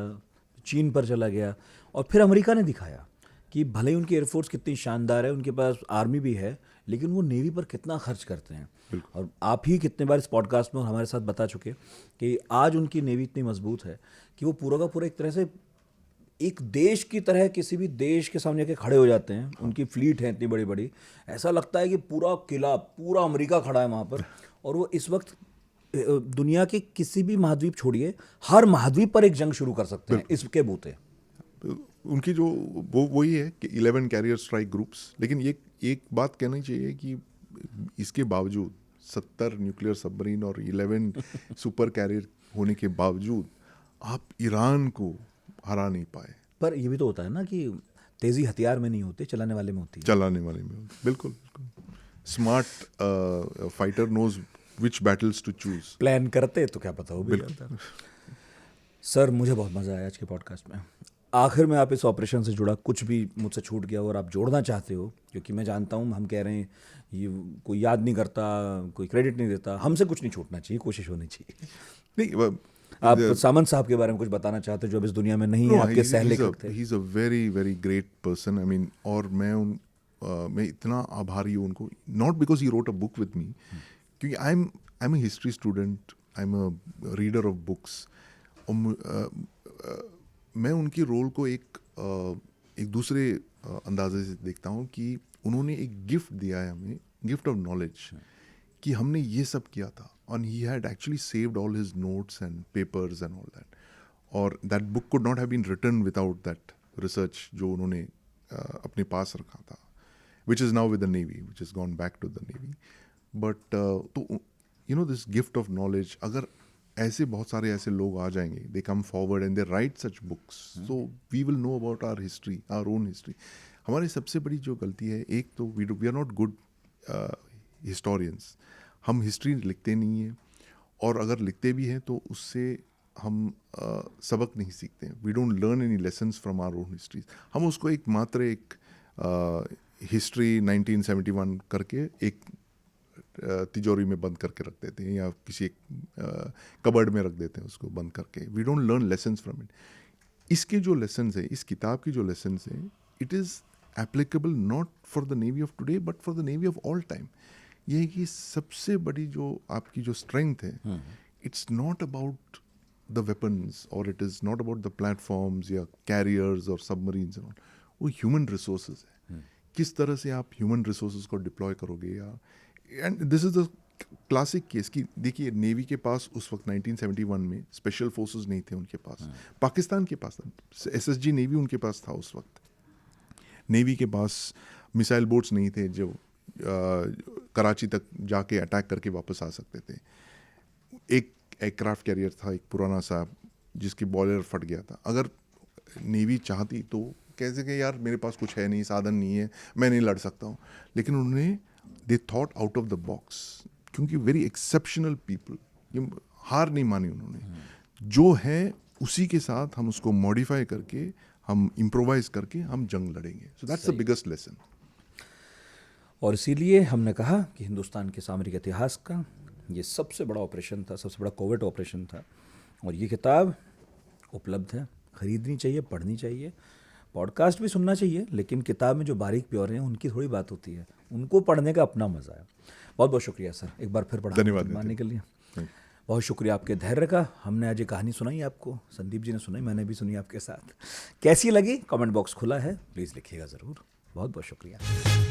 चीन पर चला गया, और फिर अमेरिका ने दिखाया कि भले ही उनकी एयरफोर्स कितनी शानदार है, उनके पास आर्मी भी है, लेकिन वो नेवी पर कितना खर्च करते हैं। और आप ही कितने बार इस पॉडकास्ट में हमारे साथ बता चुके कि आज उनकी नेवी इतनी मजबूत है कि वो पूरा का पूरा एक तरह से एक देश की तरह किसी भी देश के सामने के खड़े हो जाते हैं। उनकी फ्लीट है इतनी बड़ी बड़ी, ऐसा लगता है कि पूरा किला, पूरा अमेरिका खड़ा है वहाँ पर। और वो इस वक्त दुनिया के किसी भी महाद्वीप छोड़िए, हर महाद्वीप पर एक जंग शुरू कर सकते हैं इसके बूते।
उनकी जो वही है कि 11 कैरियर स्ट्राइक ग्रुप्स। लेकिन ये एक बात कहनी चाहिए कि इसके बावजूद 70 न्यूक्लियर सबमरीन और 11 सुपर कैरियर होने के बावजूद आप ईरान को हरा नहीं पाए।
पर ये भी तो होता है ना कि तेजी हथियार में नहीं होती, चलाने वाले में होती है।
चलाने वाले में होती, बिल्कुल। Smart fighter knows which battles to choose.
Plan करते तो क्या पता हो भी जाता। सर मुझे बहुत मज़ा आया आज के पॉडकास्ट में। आखिर में आप इस ऑपरेशन से जुड़ा कुछ भी मुझसे छूट गया और आप जोड़ना चाहते हो, क्योंकि मैं जानता हूँ हम कह रहे हैं ये कोई याद नहीं करता, कोई क्रेडिट नहीं देता, हमसे कुछ नहीं छूटना चाहिए, कोशिश होनी चाहिए।
नहीं,
आप सामंत साहब के बारे में कुछ बताना चाहते हो जो अब इस दुनिया में नहीं है, आपके सहलेखक थे।
He is a very very great person. I mean, और मैं इतना आभारी हूँ उनको, not because he wrote a book with me, क्योंकि I am a history student, I am a reader of books. और मैं उनकी रोल को एक दूसरे अंदाजे से देखता हूँ कि उन्होंने एक गिफ्ट दिया है हमें, गिफ्ट ऑफ नॉलेज, कि हमने ये सब किया था। And he had actually saved all his notes and papers and all that. और that book could not have been written without that research जो उन्होंने अपने पास रखा था, which is now with the Navy, which has gone back to the Navy. But तो you know this gift of knowledge, अगर ऐसे बहुत सारे ऐसे लोग आ जाएंगे, they come forward and they write such books, so we will know about our history, our own history. हमारी सबसे बड़ी जो गलती है, एक तो we are not good historians. हम हिस्ट्री लिखते नहीं हैं, और अगर लिखते भी हैं तो उससे हम सबक नहीं सीखते हैं। We don't learn any lessons from our own histories. हम उसको एक मात्र एक हिस्ट्री 1971 करके एक तिजोरी में बंद करके रख देते हैं, या किसी एक कबर्ड में रख देते हैं उसको बंद करके। We don't learn lessons from it. इसके जो लेसन्स हैं, इस किताब की जो लेसन्स हैं, it is applicable not for the navy of today but for the navy of all time. ये है कि सबसे बड़ी जो आपकी जो स्ट्रेंथ है, it's not about the weapons, और it is not about the platforms या कैरियर्स और सबमरीन्स एंड ऑल। वो ह्यूमन रिसोर्सेज है। किस तरह से आप ह्यूमन रिसोर्सेज को डिप्लॉय करोगे, या and this is the classic case कि देखिए नेवी के पास उस वक्त 1971 में स्पेशल फोर्सेस नहीं थे उनके पास, पाकिस्तान के पास था, SSG नेवी उनके पास था उस वक्त। नेवी के पास मिसाइल बोट्स नहीं थे जो कराची तक जाके अटैक करके वापस आ सकते थे। एक एयरक्राफ्ट कैरियर था एक पुराना सा जिसकी बॉयलर फट गया था। अगर नेवी चाहती तो कैसे कि यार मेरे पास कुछ है नहीं, साधन नहीं है, मैं नहीं लड़ सकता हूँ, लेकिन उन्होंने they thought out of the box, क्योंकि वेरी एक्सेप्शनल पीपल, ये हार नहीं मानी उन्होंने। जो है उसी के साथ हम उसको मॉडिफाई करके, हम इम्प्रोवाइज करके हम जंग लड़ेंगे। So that's the biggest lesson.
और इसीलिए हमने कहा कि हिंदुस्तान के सामरिक इतिहास का ये सबसे बड़ा ऑपरेशन था, सबसे बड़ा कोविड ऑपरेशन था। और ये किताब उपलब्ध है, ख़रीदनी चाहिए, पढ़नी चाहिए, पॉडकास्ट भी सुनना चाहिए, लेकिन किताब में जो बारीक प्योर हैं उनकी थोड़ी बात होती है, उनको पढ़ने का अपना मज़ा है। बहुत बहुत शुक्रिया सर, एक बार फिर
धन्यवाद
मानने के लिए। बहुत शुक्रिया आपके धैर्य का। हमने आज ये कहानी सुनाई आपको, संदीप जी ने सुनाई, मैंने भी सुनी आपके साथ। कैसी लगी कमेंट बॉक्स खुला है, प्लीज़ लिखिएगा ज़रूर। बहुत बहुत शुक्रिया।